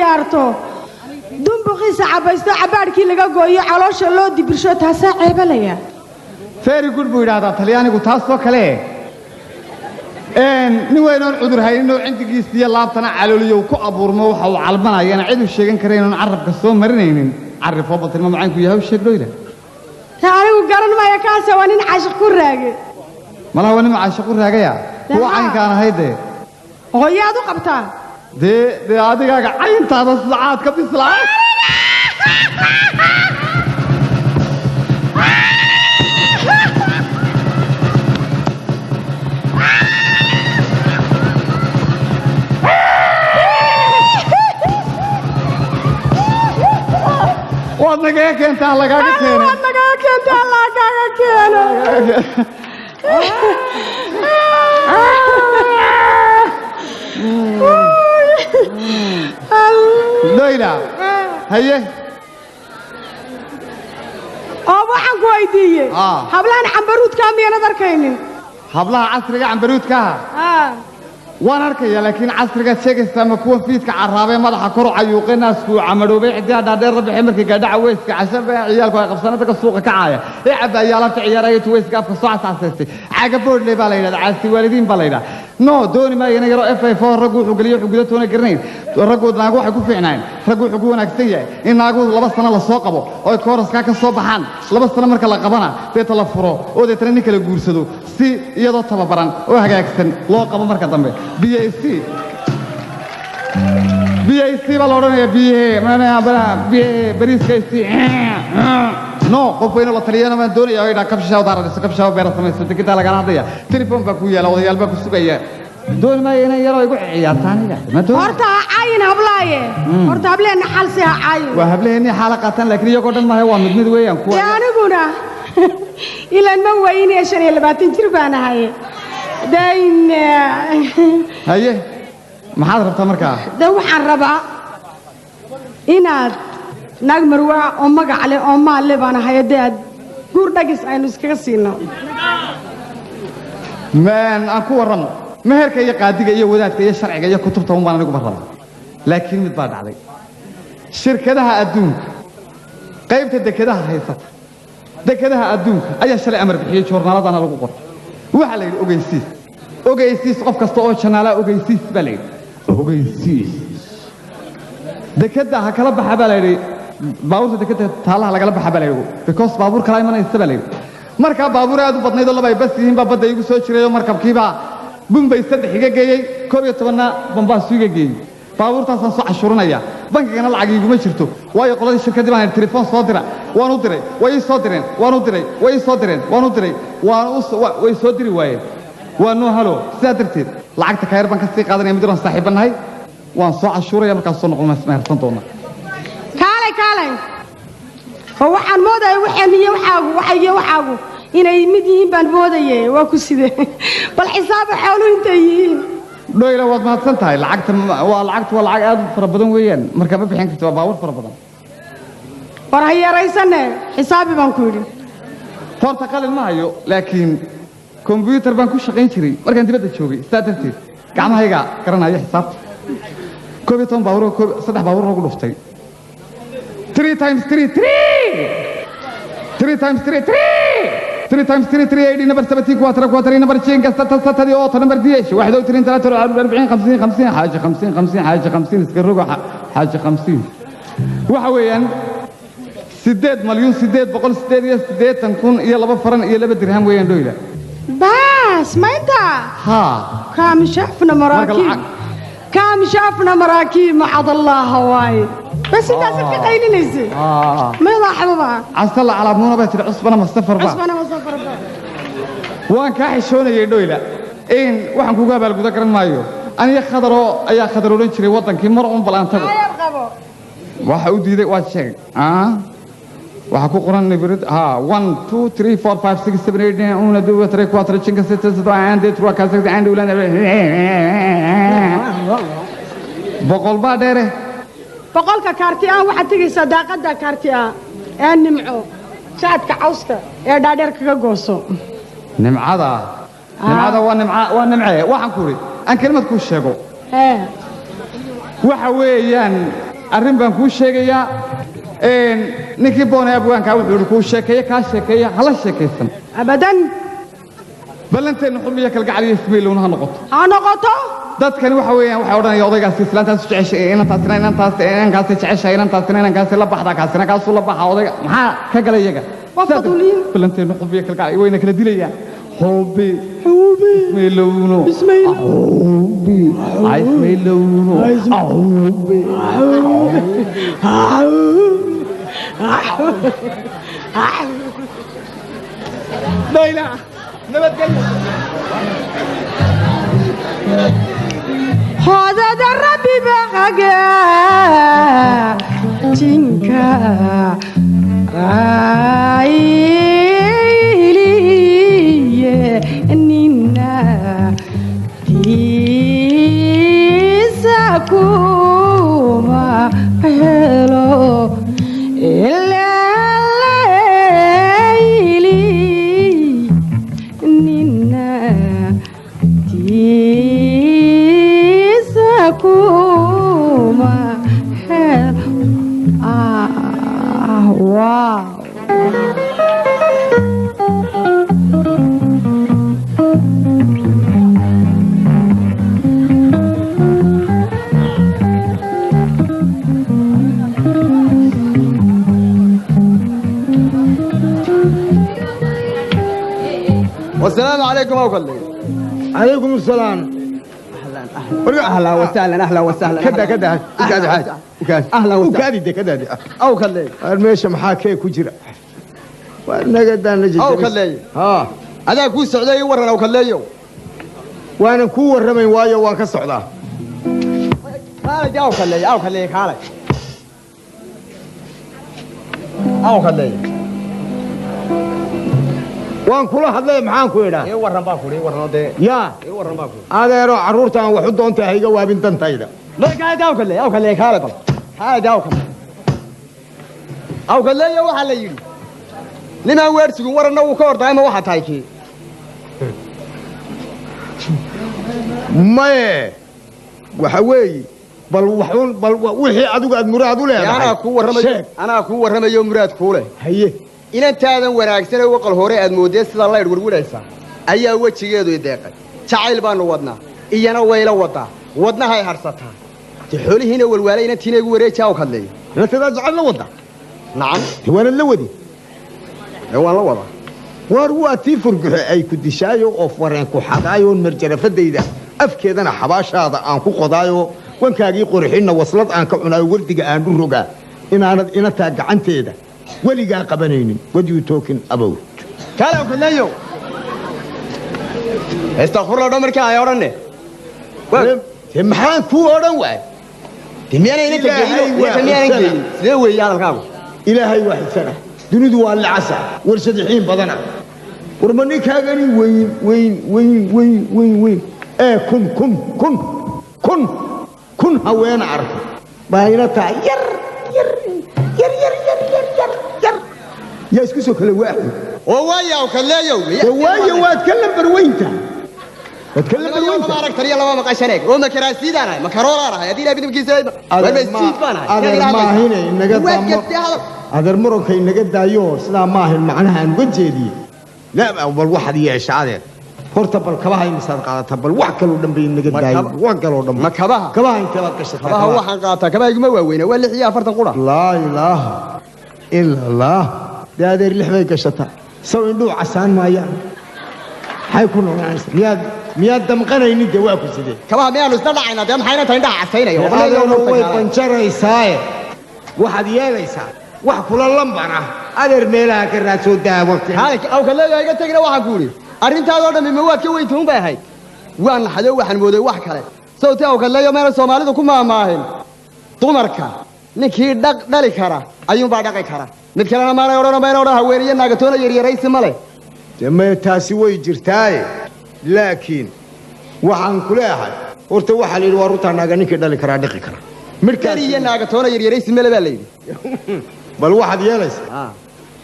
ciyaarto dumbuqiisa cabaysto cabaadkii laga gooyo caloosha loo dibirsho taasaa ceebalaya very good buu yidhaahdaa talyaanigu taasoo kale nin weynoon cudur hayninoo cindigiisa iyo laabtana calooliyow ku abuurmo waxa uu calmanayana cid u sheegan kara inuun carrabka soo marinaynin carrifoo batilma macaynku yahay u sheeg dhoyla anigu garan maayo kaase waa nin caashiq ku raage malaha waa nin caashiq ku raagaya kuwa caynkaan ahayd dee hooyaad u qabtaa dee adigaaga cayntaada sida caadka bislaa waad nagaga keentaa lagaaga keeno waad nagaga keentaa lagaaga keeno Leyla haye oo waxaan ku weydiiyey hablahan cambaruudka miyaanad arkaynin hablaha casriga cambaruudka waan arkaya laakiin casriga sheegaysa ma kuwa fiidka carraabay madaxa kor u cayuuqay naasku camadoobay xidiya dhaadheer rabixay markii gaadhaca weyska cashabe ciyaalku ay qabsanada ka suuqa ka caaya ee cabaayaalanta ciyaaraya weyska afka soo casaasaystay caaga boodley baa la yidhahdaa caasi waalidiin baa la yidhahdaa no dooni maayo inay yaro FA4 raggu wuxuu geliyo wuxuu gudatoona garanayn raggu naagu waxay ku fiicnaan raggu wuxuu ku wanaagsan yahay in naagu 2 sano la soo qabo oo ay kooraska ka soo baxaan 2 sano marka la qabana deeta la furo oo deetana nin kala guursado si iyadoo tababaran oo hagaagsan loo qabo marka dambe BAC baa la odhanayaa bariiskaysi no qof weyne la taliyana maan doonaya oo idhaa kabshishaa daaradhiso kabshishaa beera samayso degitaa lagala hadlaya telefoon baa ku yaala odayaal baa ku sugaya dooni maayo inay yaroo igu ciyaartaan horta ha caayin hablaaye horta hableenna xalsi ha caayin waa hablaheenni xaala qaataan laakiin iyagoo dhan maaha waa mid weeyaan kuwa aniguna ilaan ma waynaya 25 jir baan ahaye dayn haye maxaad rabtaa markaa waxaan rabaa inaad naag marwaa oo magac leh oo maal leh baan ahay aad guur dhagis aynu iskaga siino aan ku warramo meherka iyo qaadiga iyo wadaadka iyo sharciga iyo kutubta un baan anigu barraba laakiin mid baa dhacday shirkadaha adduunka qaybta dekedaha haysata dekedaha adduunka ayaa shalay amar bixiyey joornaaladana lagu qoray waxa la yidhi ogeysiis qof kasta oo janaala ogeysiis baa la yidhi ogeysiis dekeda ha kala baxa baa la yidhi baabuurta dekeda taalaha lagala baxa baa la yidhi because baabuur kala imanaysa baa la yidhi markaa baabuur aad u badnayd oo laba ay bas yihiin baa badda igu soo jiray oo markabkiibaa bumbay 3 iga geeyey 11 bambaasu iga geeyey baabuurtaasaan soo cashuuranaya bankigana lacag iguma jirto waayo qoladii shirkadii baan telefoon soo dira waan u diray way soo direen waan u diray way soo direen waan u diray way soo diri waayeen waa noo halo sidaa darteed lacagta ka yar baan ka sii qaadanaya mid aan saaxiibanahay waan soo cashuuraya markaas soo noqon mehersan doona kaalay oo waxaan moodayaa waxaagu inay mid yihiin baan moodayay waa ku sidee bal xisaab xoolo intay yihiin dhoyla waad mahadsan tahay lacagta waa lacag aad fara badan weeyaan marka ma bixin karto baabuur fara badan war hayaraysanne xisaabi baan ku yidhi horta qalin ma hayo laakiin computer baan ku shaqayn jiray markaan dibadda joogay sidaa darteed gacmahayga garanaya xisaabta 12 baabuur 3 baabuur lagu dhuftay 3 times 3 3 times 3 3 times 3 3 80 number 70 4 number 5 ستة 8 number 10 41 43 40 50 حاجة 50 حاجة 50 اسكروجو حاجة 50 waxa weeyaan 8 مليون 8 بقول 8 كون iyo 2 فرن iyo 2 dirham weeyaan dhoyla بس ما انت كم شافنا مراكب معاذ الله هواي بس انت سكت قايلين ازاي ما يلاحظوا بقى عسل على ابننا بيت عصبنا مصفر بقى وان كاحشونيه dhoyla waxaan kuga abaal guda garan maayo aniga ayaa khadaroolin jiray wadankii mar uun balaan tago waxa u diiday waa sheeg waxa ku qoran nibrid 1 2 3 4 5 6 7 8 1 2 3 4 5 6 7 8 9 10 عندي ولا boqol baa dheere boqolka kaartiyan waxa tigaysa daaqada kaartiyan ee nimco saadka cawska ee dhaadheer kaga gooso nimcada waa nimce waxaan ku ri aan kelmad ku sheego waxa weeyaan arrin baan kuu sheegayaa ninkii boonay abwaankaa wuxuu yidhi kuu sheekeeye kaa sheekeeya hala sheekaysan abadan ballanteenna xurmiya kalgacal iyo ismaylowna ha noqoto ha noqoto dadkani waxa weeyaan waxay odhanaya odaygaasi islaantaas jeceshay inantaasina inankaasi jeceshay inantaasina inankaasi la baxdaa kaasina kaasuu la baxaa odayga maxaa ka gala iyaga wafaduliin ballanteenna xurmiya kalgacal wayna kala dilayaan حبي اسميلونو حبي اسميلونو حبي ليلى نبت قلبي هذا دربي بقى جنكا إننا تيساكوما هلو إلا ليلي إننا تيساكوما هلو واو والسلام عليكم أوكل عليكم السلام أهلا وسهلا أهلا وسهلا كذا كذا كذا حاجة أهلا وسهلا وكذا كذا أوكل الميشة محاكي كجرا وأنا قد أنا جيت أوكل هذا كوي السعودية ورنا أوكل وأنا كور رمي وايا وأنا كالسعودة خالد أوكل خالد أوكل وأنا كل هذا معاك ويدا إيه ورنا باكل إيه ورنا ده يا إيه ورنا باكل هذا يروح عرورته وحده أنت هيجا وابن تنتايدا لا قاعد أوكل خالد هذا أوكل يا واحد يجي لما ورث ورنا وكور دائما واحد تايكي ما وحوي بل وحي عدو قد مراد ولا أنا كو ورمي يوم مراد كوله هي إن أنت هذا وناكسنا وقل هوري أدمودي سيد الله يقول وليسا أيها وجهيدو يدقق تعال بان ودنا إيانا ويلا ودنا هاي حرصتها تحولي هنا والوالين تينا وريتها وخلي لا تجعلنا وضع نعم هو أنا اللودي هو الله وضع ورواتي فرق أي كنت شايو أوفرينكو حقايو المرجرة فديدا أفكيد أنا حباش هذا أنكو قضايو وان كاقي قرحينا وصلت أنكو عنا ولدك أنو رقا إنا تاقع عن تيدا ولقا قبنين وديو توكن أبو كالو كليو استغفر الله دمرك يا ورني محان كو أوران واي تميانا إنك تميانا سيوي يا الكام إلهي واحد سنة دنيدو على العسى ورسدحين بدنا ورمني كاغني وين كن هوين عرف باينتا ير يا اسكسو كل واحد ووايا وكليو ووايا واتكلم بروينتا اتكلم بروينتا ما ركتري الله ما قشرك وما كراسيد انا ما كرورا يا دي ابن بكيسه ما هنا هذا المرك إنك دايو سلا ما هي معناها نوجدي لا أول واحد يعيش عليه هرتبل كباها يمساد قاعدة تبل وحكلوا دم إنك دايو وحكلوا دم ما كباها أنت لا تكشف كباها واحد قاطع كباها يجمع وين ولا حيا فرت القرى لا إله إلا الله ده هذا اللي حبي كشتها سوي له عسان ما يعني حيكونوا يعني مياد دم قنا يني جواكو سيدي كباها مياه نستدعى عنا دم حينا تندع عسينا يا هذا هو بنشر يساير واحد يساير wax kula lambana adeer meelaha ka raadso daa waqti haalka aw kale iga tagna waxaan ku yiri arintaada oo dhammi ma waad ka weytuun bay ahayd waan xaday waxaan mooday wax kale sababta aw kale meel Soomaalidu ku maamaahin dumarka ninkii dhali kara ayuun baa dhaqay kara mid kalena ma oran haweeniyada naagatoona yaryaraysi male jamay taasi way jirtaa laakiin waxaan ku leeyahay horta waxa la yiri waa ruuta naaga ninkii dhali kara dhaqi kara midkaliya naagatoona yaryaraysi male baa la yiri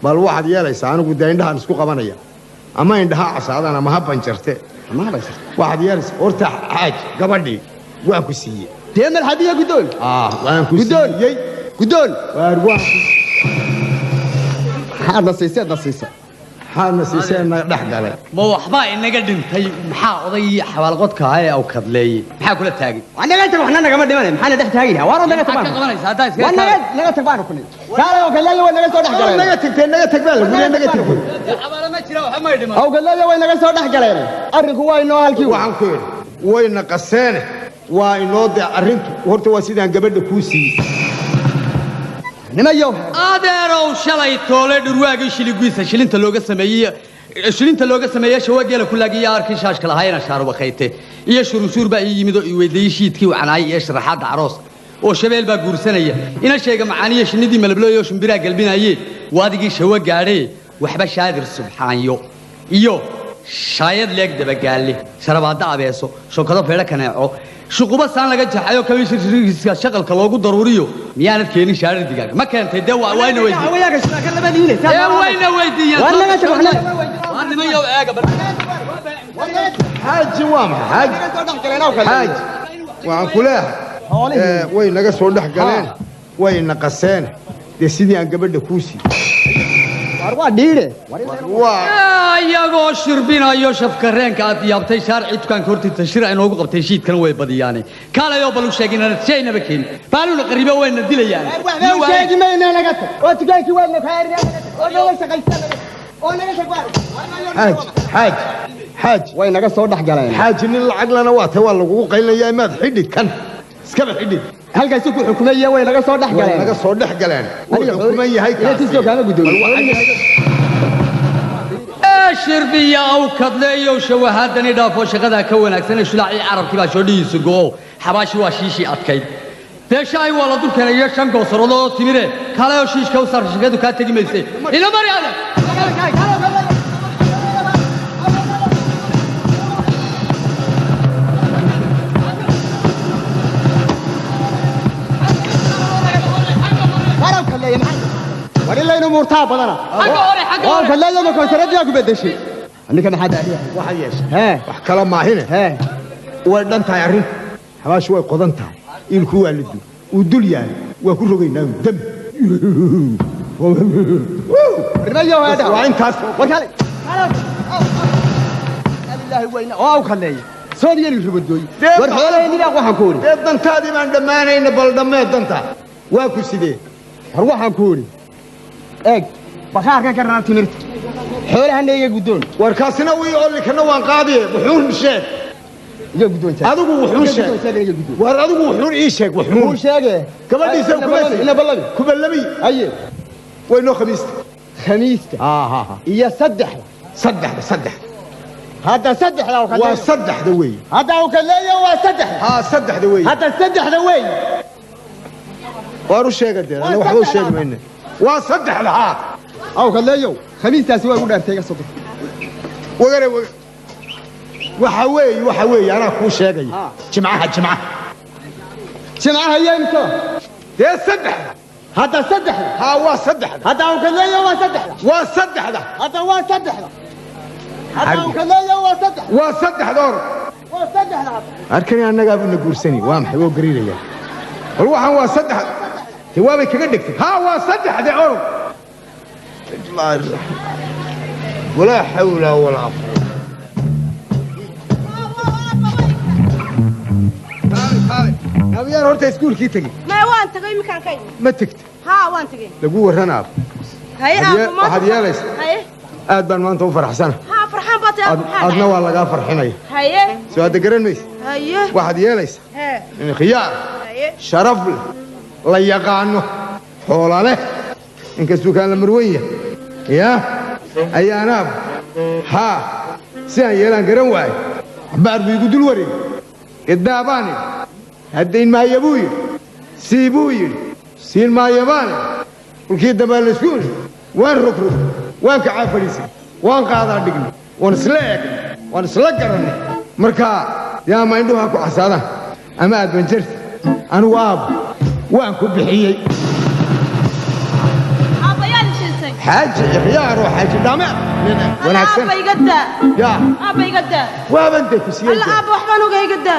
بل واحد ياليس أنا قد عندها نسكو قبانيا أما عندها عصاد أنا ما هبان شرته واحد ياليس أرتاح حاج قبلي واكو سيء تيم الحدية قدول وأنا قدول يي قدول وأروح هذا نصيصة نصيصة حالنا سيسان نحن عليه ما waxba inaga dhintay maxaa oday xawaalqodka ay aw kadleeyay maxaa kula taagay وانا قلت احنا نقمد دمان maxaa dhex taagayna war naga maxaa ka tagbaan qabanaysa hadaa iska وانا naga tagbaan kulli kaala oo kale way naga soo dhex galeen naga tagtay naga tagtay xabaala ma jira waxa ma dhimo oo kale way naga soo dhex galeen arrinku waa inoo halkii waxaan ku yiri wayna qaseen waa inoo de arrintu horta waa sidaan gabadha ku siiyay nimayo adeerow shalay toole dhurwaagii shilinta looga sameeyay shawageela ku laagiya arkay shaashka lahaayna shaaruba khayte iyo shuruushuur baa yimid oo weydii shiidkii wacnaay iyo sharaxaada aroos oo shabeel baa guursanaya ina sheega macaaniyo shinidii malabloyo shimbira galbinaaye waadigii shawa gaadhay waxba shaadir subxaanyo iyo shaayad leeg dabagaale sharabaada abeeso shokado feedha kaneeco shuquba saan laga jaxayo kabiishirkiisa shaqalka loogu daruuriyo miyaanad keenin shaarir digaag ma keentay de wayna weydiiyay wayaaga shaqada labadiina wayna weydiiyay war naga tagbaan nimayo eega xaaji waa maxay xaaji waxaan ku leeyahay way naga soo dhex galeen way naqaseen dee sidii aan gabadha kuu siiyey war waa dhiire waa iyagoo shirbinayo shafkareenka aad yaabtay shaarci dukaanka hortiisa shir ay noogu qabtay shiidkan way badiyaane kaalayoo balu sheegina sheeynaba keen baaluna qaribo wayna dilayaan waxba sheegi mayna naga tag oo tukaankii waa nakaariya oo naga shaqaysan oo naga tagbaan xaaji way naga soo dhex galeen xaaji nin lacag lana waa tay waa lagugu qaylinayaa imaad xidhid kan iskaba xidhid halkaas ku xukumayay way naga soo dhex way galeen naga soo dhex galeen wuu xukuman yahay intiisoo kaama gudoomiye shirbiya aw kadleeyo shawahaadani dhaafo shaqada ka wanaagsan shulaaci arabkii baa soo dhigiisu goo xabaashi waa shiishi adkayd deeshaay waa la dulkeenayo shan goosarado timire kale oo shiishka u saar shaqadu ka tagi maysay ila mariyaada وريلا إنه مرتاح بدنا أو كلا يوم كان سردي أكو بدشي أنك ما حدا عليه waxaa yeeshay ها wax kala maahine ها way dhan tahay arrin xabaashi way qodan tahay ilku waa lidu uu dul yahay waa ku rogaynaa dam رميو هذا waa intaas وكالي لله وين أو كلا سوري اللي ربدوي ورحوله إني أقوى حكوري dee dantaadii baan dhammaanayna bal dhammeed danta waa ku sidee هروح حكوري إيه بخار كان كرنا تمرت حوله هنيجي قدون warkaasina wii olli kana waan qaadiye wuxuun sheeg يجي قدون adigu wuxuun sheeg war adigu wuxuun ii sheeg هو wuxuun شاقة gabadhiisa kumaysa إلا بلبي ku ballami أيه way noo khamiista خميسك ها هي صدح saddexda هذا صدح لو waa كان saddexda weeye هذا هو كلا هو صدح haa saddexda weeye هذا صدح ذا وين waar u sheega dee ana waxba u sheegi mayne waa saddexda haa أو كلا يو خميس تاسوي ولا أرتيجا صدق wagare waxa weeye anaa kuu sheegaya jimcaha سمعها هي إمتى dee saddexda هذا صدح haa waa saddexda هذا هو كلا يو صدح waa saddexda هذا هو صدح هذا هو كلا يو صدح waa saddexda hor هو صدح هذا arkani annagaa buu na guursani waa maxay woo gariiraya war waxaan waa saddex te waabay kaga dhigtay haa waa saddexda orog walaa xawla walaa nabiyaan horta iskuulkii tegey ما وان تقي مكان كاي ma tegta ها وان تقي lagu warranaab هاي أبو ما waxaad yeelaysa هاي aad baan maanta u faraxsana ها فرحان باتي أبو adna waa lagaa farxinaya هاي soo hadda garan maysa هاي waxaad yeelaysa ها in khiyaar هاي sharaf leh la yaqaano xoola leh inkastuu kaan la marwan yahay yaa ayaanaab haa si aan yeelaan garan waayo axbaar buu igu dul wareegay iddaabaan idhi haddayn maaya buu yidhi sii buu yidhi siin maaya baan idhi dhulkii dambaa laysku idhi waan rogrog waan kacaa fadhiisay waan qaadaa dhignay waan isla eegnay waan isla garannay markaa yaa ma indhuha ku casaadaan ama aad banjarta anigu aabbo waan ku bixiyey أبا يا لشيء xaaji ikhyaar oo xaaji dhame wanaagsan أبا يقدا yaa أبا يقدا waaban de ku siiyey هلا أبا وحبان وجا يقدا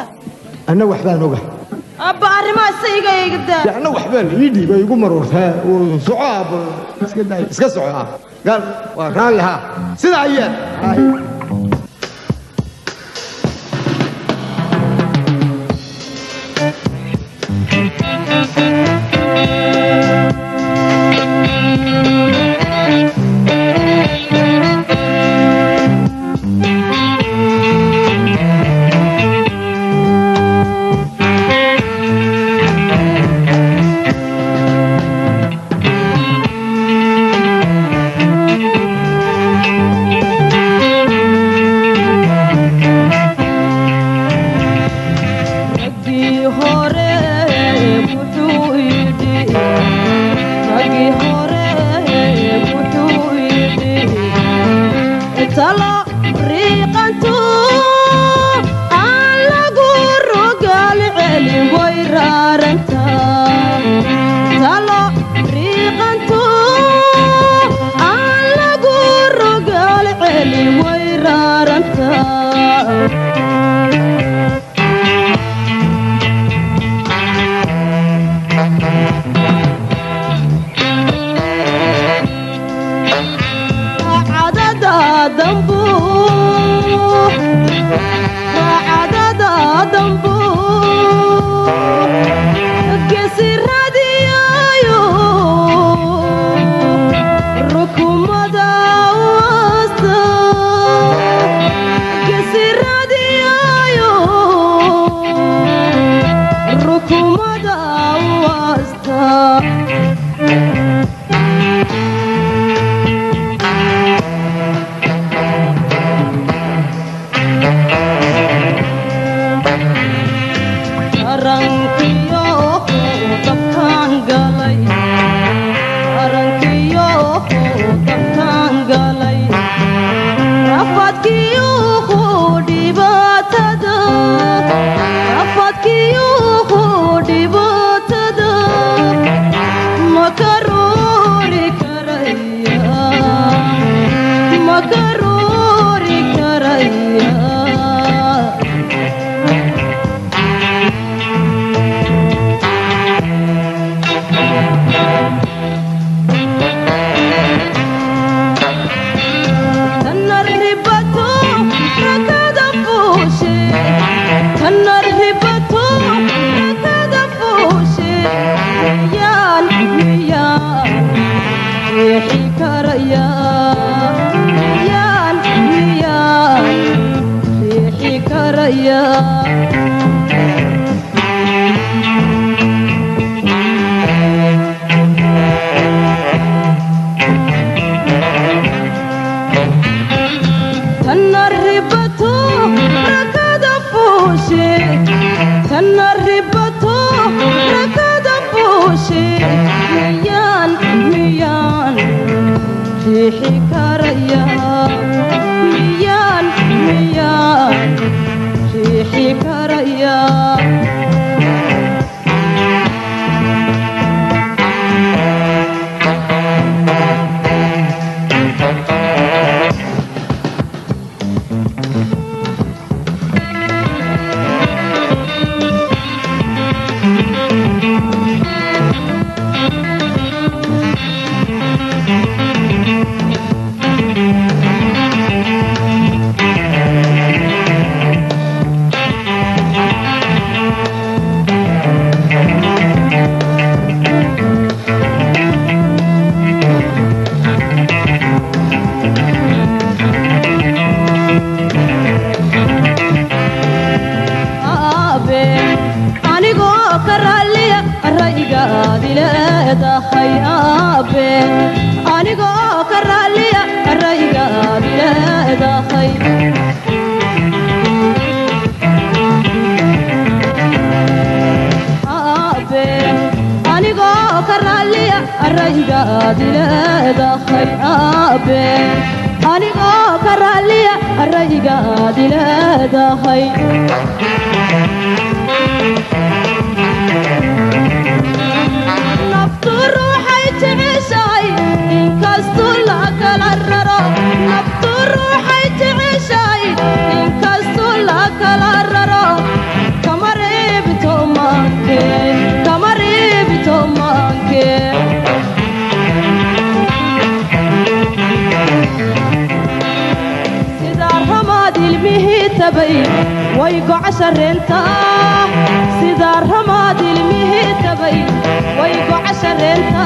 anna waxbaan oga أبا أرما سيجا يقدر يعني وحبان يدي بيقوم مرورها وصعاب اسكت صعاب قال ورالها سيدا عيال cashareenta sida ramaad ilmihii tabay way go cashareenta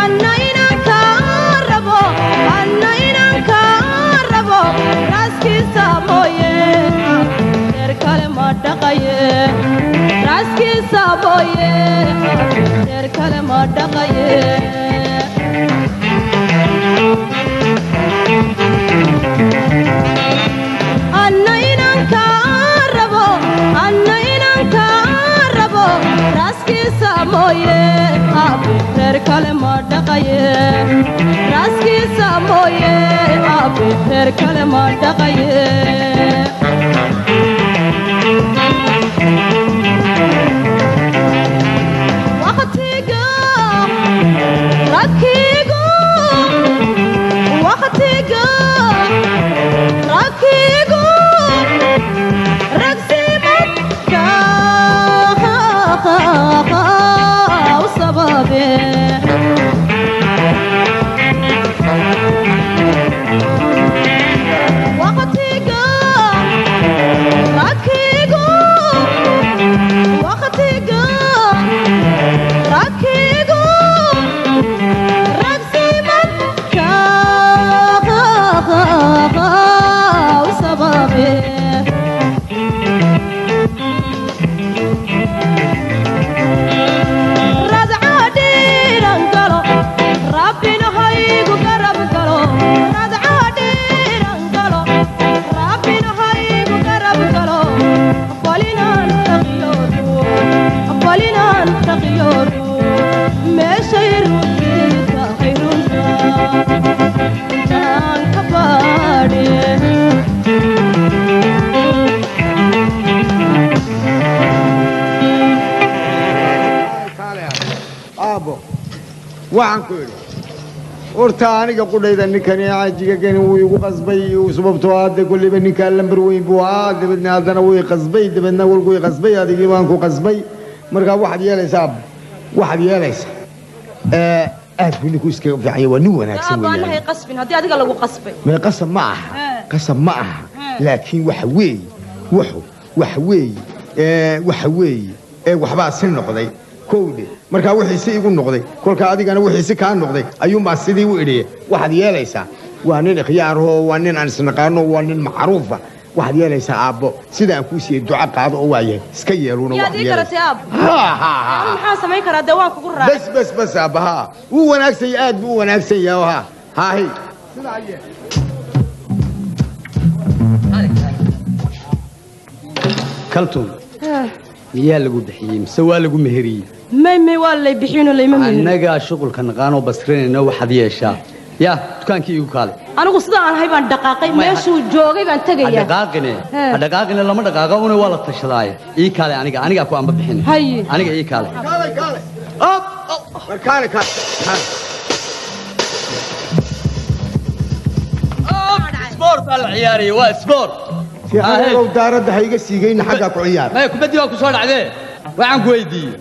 anna inaan kaa rabo raaskiisa mooye reer kale ma dhaqaye raaskiisa mooye reer kale ma dhaqaye anna inaan kaa rabo raaskiisa mooye reer kale ma dhaqaye raaskiisa mooye reer kale ma dhaqaye waqtiga rakigo waqtiga rakigo ragsimadka sababe waxaan ku idhi horta aniga qudhayda ninkani caajiga gani wuu igu qasbay sababtoo hadda kolliba ninkaa lambar weyn buu ahaa dabeedna haddana wuu iqasbay dabeedna walku iqasbay adigii baan ku qasbay markaa waxaad yeelaysaa aad buu ninku iskaga fiican yahay waa nin wanaagsan weeyaan qasbin haddii adiga lagu qasbay mee qasab ma aha laakiin waxa weeye waxbaa si noqday kowde markaa wixiisi igu noqday kolka adigana wixiisi kaa noqday ayuunbaa sidii u idhiye waxaad yeelaysaa waa nin ikhyaarahoo waa nin aan isnaqaano waa nin macruufa waxaad yeelaysaa aabbo sida aan kuu siiyey duco qaado oo waayahay iska yeeluna maxaan samayn karaa dee waan kugu raacay bas aabba haa wuu wanaagsan yahay aad buu u wanaagsan yahay ha haahi kaltuun miyaa lagu bixiyey mise waa lagu meheriyey may waa lay bixiyeen oo layma meherin annagaa shuqulka naqaanoo basrinayna waxaad yeeshaa yaa dukaankii igu kaalay anigu sida aan ahay baan dhaqaaqay meeshuu joogay baan tegayaa dhaqaaqine lama dhaqaaqa una waa la tashadaaye ii kaale anigaa ku amba bixin aniga ii kaale isboort baa la ciyaarayay waa isboort ow daaradda ha iga siigayna xaggaa ku ciyaar maya kubaddii waa ku soo dhacdee waxaan ku weydiiyey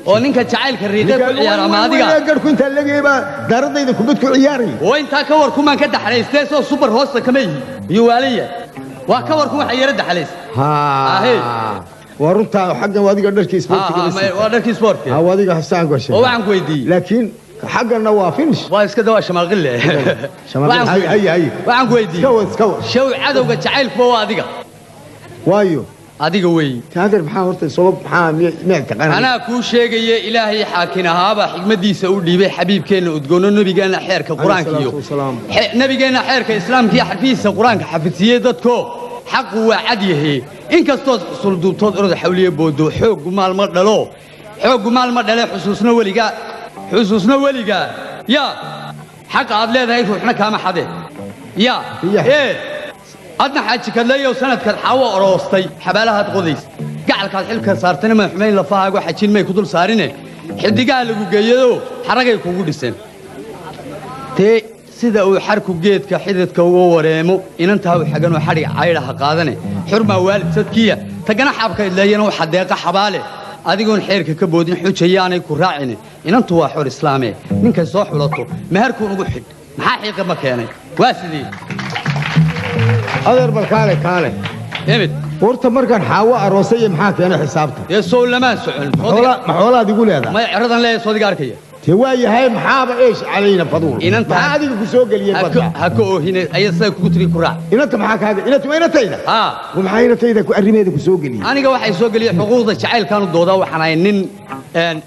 oo ninka jacaylka riiqee ku ciyaara ama adiga garhku intaa legeebaa daaradayda kubad ku ciyaaraya oo intaa ka war kumaan ka daxalaystee soo subar hoosta kama yihi iyo waaliya waa ka war kuma xayira daxalays waa runtaa xaggan waa adiga dharkii isboortiga waa dharkii isboortiga waa adiga hasaan gashay oo waxaan ku weydiiyey laakiin xagganna waa finish waa iska dawaa shamaaqille waxaan ku weydiiyey show cadowga jacaylkuba waa adiga waayo adiga wey taadir maxaa horta sabab maxaa meel taqaan anaa kuu sheegaya ilaahay xaakin ahaaba xigmadiisa u dhiibay xabiibkeenna udgoono nabigeenna xeerka qur-aanka iyo nabigeenna xeerka islaamka iyo xarfihiisa qur-aanka xafidsiiyey dadko xaqu waa cad yahay inkastood xusulduubtood orod xawliye boodo xooggu maalma dhalo xusuusna weliga yaa xaqa aad leedahay ruuxna kaama xade yaa adna xaaji kadleeyow sanadkaad xaawo oroostay xabaalahaad qodays gacalkaad xilka saartana madaxumayn lafahaago xajin may ku dul saarine xidigaha lagu geeyadoo xaragay kugu dhiseen tee sida uu xarku geedka xididka uga wareemo inantaa u xaganoo xadhiga caydhaha qaadane xurmaa waalid sadkiya tagana xaabka idleeyana waxa deeqa xabaale adigoon xeerka ka boodin xujayaanay ku raacine inantu waa xor islaamee ninkay soo xulato meherkuun ugu xidh maxaa xiiqa ma keenay waa sidii adeer bal kaale emid horta markaan xaawo aroosay maxaa keenay xisaabta يا سول لما سعل ma xoolaad igu leedahay ما يعرضن لي صديق أركية te waa yahay maxaaba eesh calayna faduul Inanta- maxaa adiga ku soo geliyay badda هكو هنا أي سنة كتري كراع inanta maxaa kaaga inanta waa inantayda maxaa inantayda ku arrimeeda ku soo geliyay أنا جوا حيسوق لي حقوق الشعيل كانوا ضوضاء وحناينين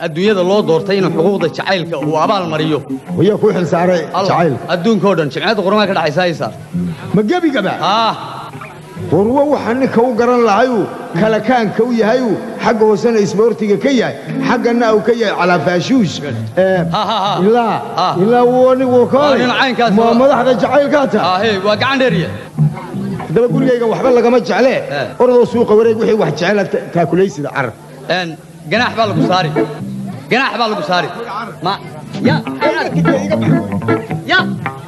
الدنيا ذا الله دورتين حقوق الشعيل وأبال مريو ويا ku xil saaray jacayl الدون كودن جمعية قرما كده حيساي صار ma gabi gaba warwa waxa ninka u garan lahayu kala kaanka u yahayu xagga hoosana isboortiga ka yahay xaggana uu ka yahay cala faashuush ilaa woni woo ka ma madaxda jacaylka ta هي وقعن دريه daba gurigayga waxba lagama jecle orodoo suuqa wareeg wixii wax jecel taakuleysida carab جناح بالك صاري جناح بالك صاري ما يا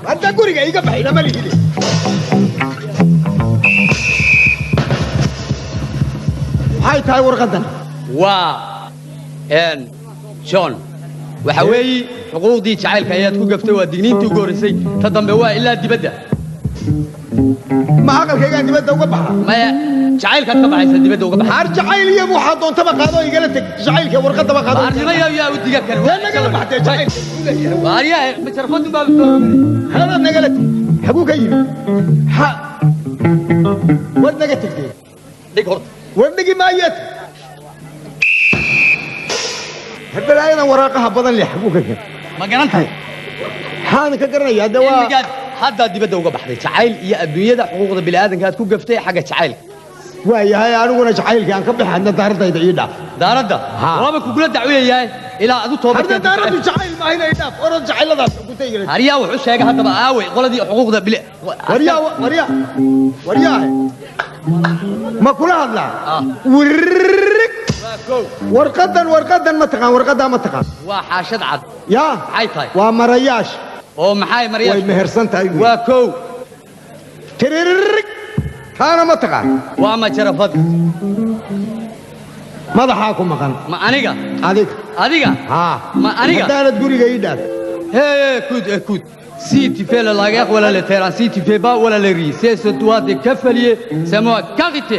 hadda guriga iga baxay lama lihide hay tahay warqadan شون وحوي حقوق دي جعلك ayaad ku gaftay waa digniintii ugu horeysay ta dambe waa ilaa dibadda ma aqalkayga dibadda uga baxa ma jacaylka ka baxaysa dibadda uga baxa har jacayl iyo waxa doonta ba qaado igala tag jacaylka warqada ba qaado arnima yaa u diga kale waa nagala baxday jacayl waariya mikrofon baa hala nagala tag xagu ka yimi ha wad naga tagtay dhig horta wadnigi maayad hadda aydan waraaqaha badan leh xagu ka keen ma garantahay haan ka garanaya hadda waa hadda dibadda uga baxday jacayl iyo adduunyada xuquuqda bini aadanka aad ku gaftay xagga jacayl waa yahay aniguna jacaylka aan ka baxadna daaradayda ii dhaaf daaradda waaba kugula dacweeyahay ilaa adu toobad hadda daaraddu jacayl ma hayna ii dhaaf orod jacayladaas ku taygalay hariyaa wuxuu sheegay haddaba aaway qoladii xuquuqda bili waryaa ma kula hadlaa wirrig warqadan ma taqaan warqadaa ma taqaan waa xaashad cad yaa maxay tahay waa marayaash oo maxay marayaash way mehersan tahay waa kow tirirrig kaana ma taqaan waa ma jarafad madaxaa ku maqan ma aniga adiga ma aniga haddaanad guriga ii dhaaf écoute si tu fais la guerre wala le terrain si tu fais pas wala le riz c'est ce toi de cavalier c'est moi carité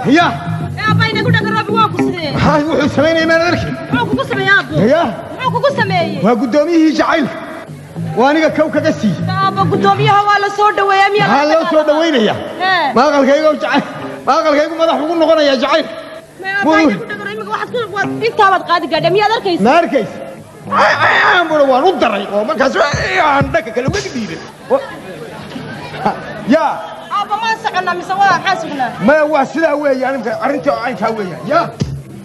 يا أباينا قلنا قرب واقصه هاي وحول سميني ما نركي معك قسم يا أبو يا معك قسم إيه وقدوميه جعل وأنا كوكا قسي أبا قدوميها ولا صودا ويامي هلا صودا وين هي ما قال كيغو جعل ما قال كيغو مدح ugu noqonaya jacayl أباينا قلنا قرب واحد كل أنت ما تقعد قدام يا دركيس ما أركيس أنا waan u daray oo markaas aan dhaka kale uga diiday يا أبا ما سقنا مسوا حاسبنا ما هو سلا وين يعني أرنت عينك وين يا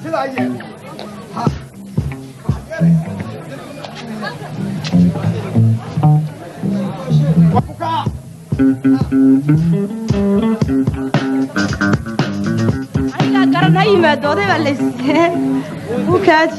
سلا يعني أنا قرن هاي ما دوري ولا وكاد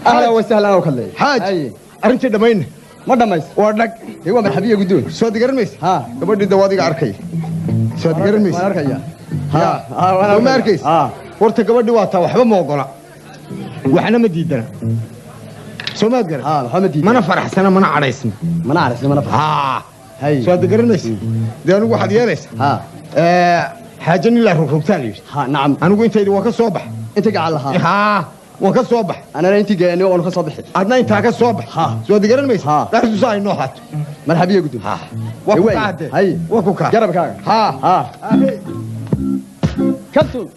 أهلا وسهلا وكله حاج أرنت دمين ما دميس وردك هو مرحبية قدون سود قرميس ها gabadhii dawaadiga arkay soo garmaysa ما أركيا ها ma arkays horta gabadhii waa taa waxba ma ogola waxna ma diidana soo ma garan محمد دي mana faraxsana mana cadhaysna ما نعرف ما نفهم هاي soo garanaysa dee anigu waxaad yeelaysa xaajan ilaa rugrugtaan yidhi ها نعم anigu intaydi waa ka soo bax أنت قاعد لها waan ka soo bax أنا أنت جاني وأنا خصبحت adna intaa ka soo bax soo garan maysa dhaxdu saa inoo haato مرحبية قدون waa ku kaade هاي waa ku kaa جرب كاغا ها كابتن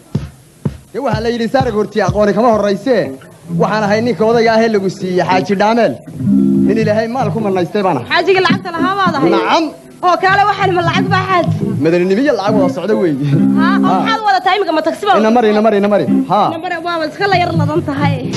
يوه هلا يلي سارق هرتي أقوني كما هو الرئيسي waxaan ahay ninka odayga ah ee lagu siiyay xaaji dhaameel من إلهي مالكم من نيستيبانا حاجة لعبت لها واضح نعم كاله واحد من لعب بعد مدن النبي اللعب وصعد وي ها حال ولا تايمك ما تكسبه إن مري ها نمر بابا خلا يلا ضنت هاي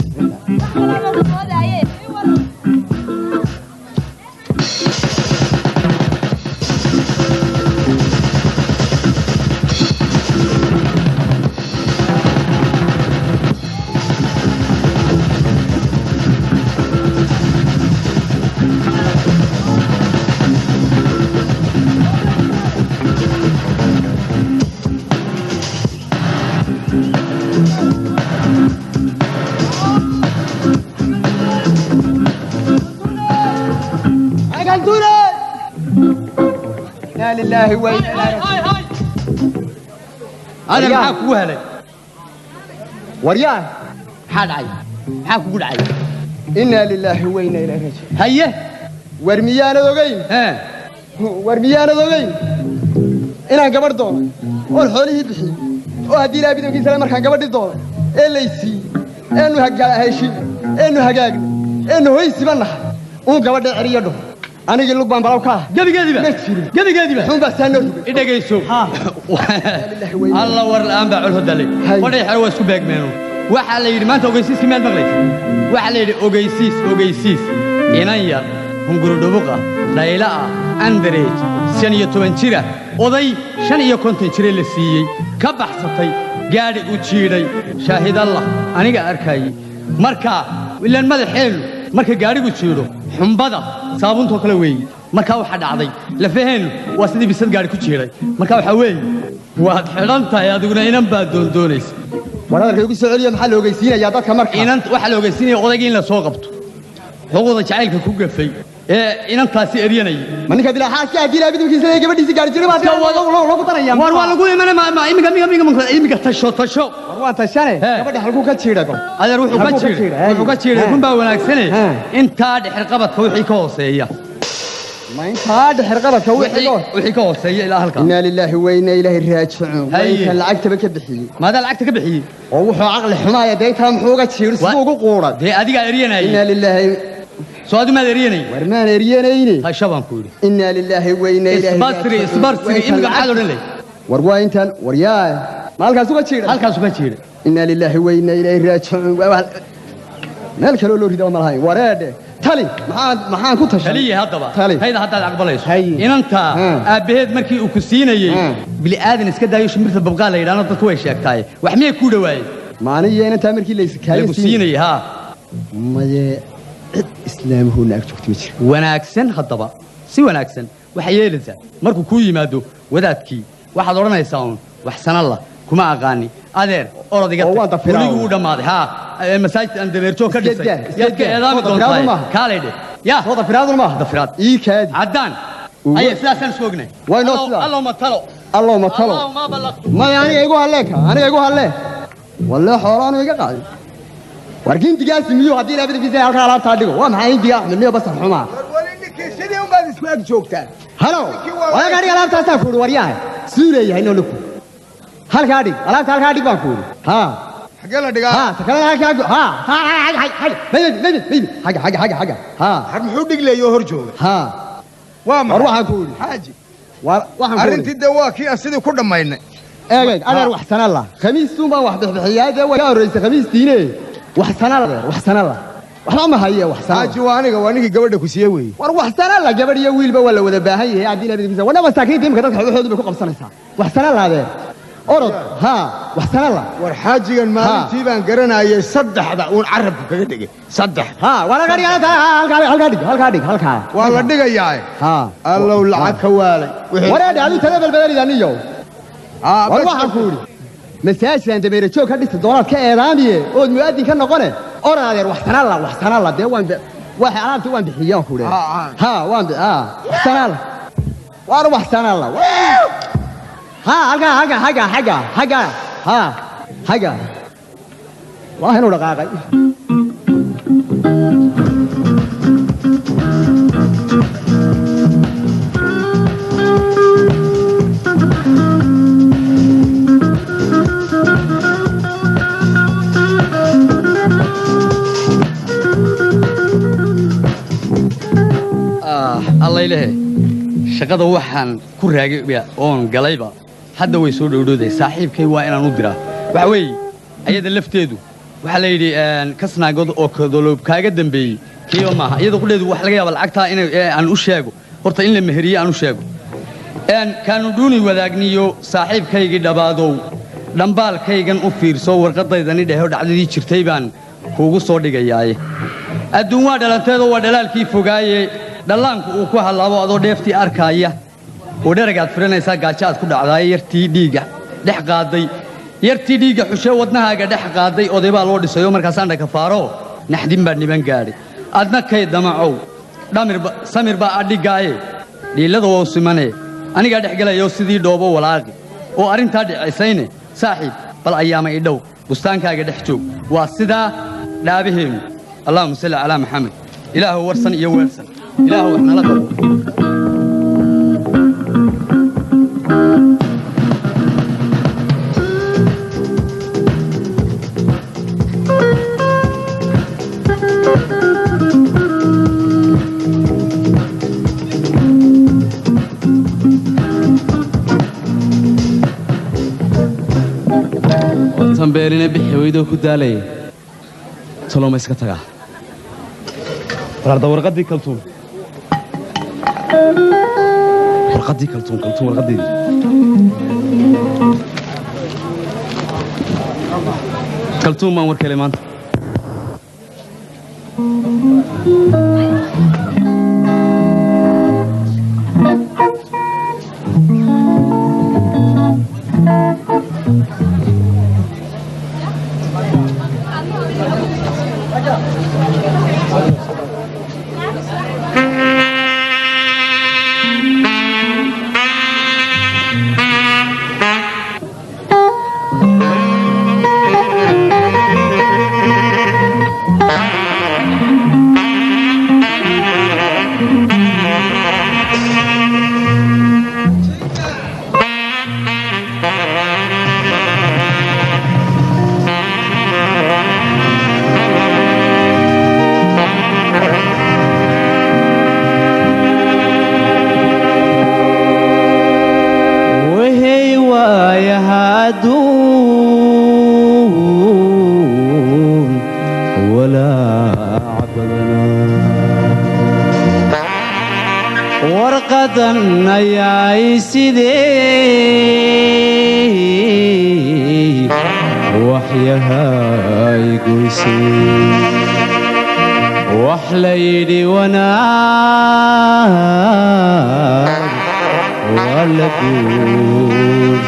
لله وإنا هذا معاك وهلي وريان حاد عي معاك وقول عي إنا لله وإنا إليه راجعون هيه ورميانا دوغين ها ورميانا دوغين إنا قبر دون والحولي بحي وهدي لا بدون كيسا مركان قبر دون إلا يسي إنو هقا هيشي إنو هقاق إنو هيسي بنح قبر عريا دون أنا أقول لك بان بلاوكا قبي قديبة حون بس أنا إذا جيسو الله ور الآن بعول هدلي ولا يحروا سباق منه وحلا يري ما أنت أوجيسيس كمان بغليت وحلا يري أوجيسيس إنايا هم قرودو بقى ليلى أندريج سنية تونتيرا وضي شنية كونتيرا للسيء كبح سطي قاعد وتشيري شاهد الله أنا قاركاي مركا ولا المدح حلو marka gaarigu jiiro xumbada saabunta kala weey marka waxa dhacday la faheen waa sidii bisad gaari ku jiiray marka waxa weey waad xiran tahay adiguna inan baad doonaysa walaal igu soo celiyo maxaa loo geysiinaya dadka marka inan waxa loo geysiinaya odayga in la soo qabto xuquuqda jacaylka ku gafay inantaasi eryanay ma ninka bilaa xaaska adila bidinkiisa ay gabadhiisa gaari jiray baad loogu darayaan war waa lagu imanay ma imiga tasho war waan tashane gabadha halku ka jiiray adeer wuxuu ka jiiray kun baa wanaagsanay inta dhixir qabadka wixii ka hooseeya ما انت هذا حرقبك وحي كوسي الى هلكا إنا لله وإنا إليه راجعون وانت لعقت بك بخي ماذا لعقتك بخي ووحو عقل حمايه ديتها محوقه تشير سوق قوره دي اديغا اريناي إنا لله سواد ما اريناي ورمان ارينايني ها شبان كوري إنا لله وإنا إليه اسبرتري امك حالو لي وروا انت وريا مالكا سوق تشير إنا لله وإنا إليه راجعون مال كلو لو ريدو مالهاي وراد تالي maxaan ku tashay taliye hadaba hayda hadda aqbalayso inanta aabaheed markii uu ku siinayay bili aadan iska daayo shimirta babqaa la yiraahdo dadku way sheegtay wax miyay ku dhawaayay maaniyo inanta markii la iskaayo siinayay ha maye islaamuhu naag joogto ma jiro wanaagsan hadaba si wanaagsan waxa yeelaysaa markuu ku yimaado wadaadkii waxaad oranaysaa wax sanad kuma aqaani adeer orodiga waligu u dhamaaday ha masaajid aan dameerjo ka dhisay yadka eedaami doontaa kaaleyde ya soo dafiraadu ma dafiraad ii kaadi cadaan ay sidaasan soognay way noo sida Allah ma talo ma yani igu haleeka aniga igu halee wallahi xoolaanu iga qaaday warkin digaas miyo hadii la bidkiisa halka alaabta dhigo waa maxay digaas miyo bas xumaa sidii u baad isku ag joogtaan halo waa gaari alaabta ku wariyahay suureeyahay noo luku halka dhig alaabta dhig baan ku ha xagee la dhigaa ha sakala halka ha haga ha har muxuu dhiglayo hor jooga ha waa ma waxaan ku yiri xaaji waxaan ku arintii waa kii sidii ku dhamaynay eegay adeer wax sanala khamiistuun baan wax bixbixiyaade waa horeysay khamiistiine wax sanala waxba ma haye wax sanala xaaji waa aniga waa ninkii gabadha ku siiyay weey war wax sanala gabadh iyo wiilba waa la wada baahan yahay adii labadiisa wana masaakiinta imka dadka waxoodu bay ku qabsanaysaa wax sanala adeer orod ha wax sanala war xaajigan maalintii baan garanayay saddexda uun carabku kaga dhigay saddex ha wala gari halka dhig waa la dhigayaa ha allow lacag ka waalay wareed aad tada balbalaniyo war waxaan ku yiri masaajidaan dameere joog ka dhigta doonaad ka eedaamiye oo muadin ka noqone orod adeer wax sanala de waxa alaabta waan bixiyaan ku leeyahay ha waan wax sanala war wax sanala ها حاجة ها حاجة والله إنه دقائق shaqada waxaan ku raagay oon galayba hadda way soo dhowdhowday saaxiibkay waa inaan u diraa waxa weeye ayada lafteedu waxa la yidhi kasnaagod oo kadoloob kaaga dambeeyey kiiba maaha iyada qudheedu wax laga yaaba lacagtaa in aan u sheego horta in la meheriye aan u sheego kaanu dhuuni wadaagniyo saaxiibkaygii dhabaadow dhambaalkaygan u fiirso warqadaydani dheho dhacdadii jirtay baan kuugu soo dhigayaaye adduun waa dhalanteedoo waa dhalaalkii fogaaye dhallaanku uu ku hallaabo adoo dheeftii arkaaya oo dheragaad firanaysaa gaajo aad ku dhacdaaye yartii dhiigga dhex qaaday yartii dhiigga xushee wadnahaaga dhex qaaday oday baa loo dhisayo markaasaan dhakafaaro naxdin baa niban gaadhay adna kay damacow samir baa adhigaaye dhiillada wou simane anigaa dhex gelayo sidii dhoobo walaaqi oo arrintaa dhicisayne saaxiib bal ayaama idhow bustaankaaga dhex joog waa sidaa dhaabaheennu allahuma salli calaa maxamed ilaahu warsan iyo weelsan ilaahu wax nala qabo beerina bixi weydoo ku daalay talooma iska tagaa wararda warqadii kaltuun warqadeedii kaltuun baan warka helay maanta warqadan ayay sidee waxyahay goysay wax la yidhi wanaag waa la guursaday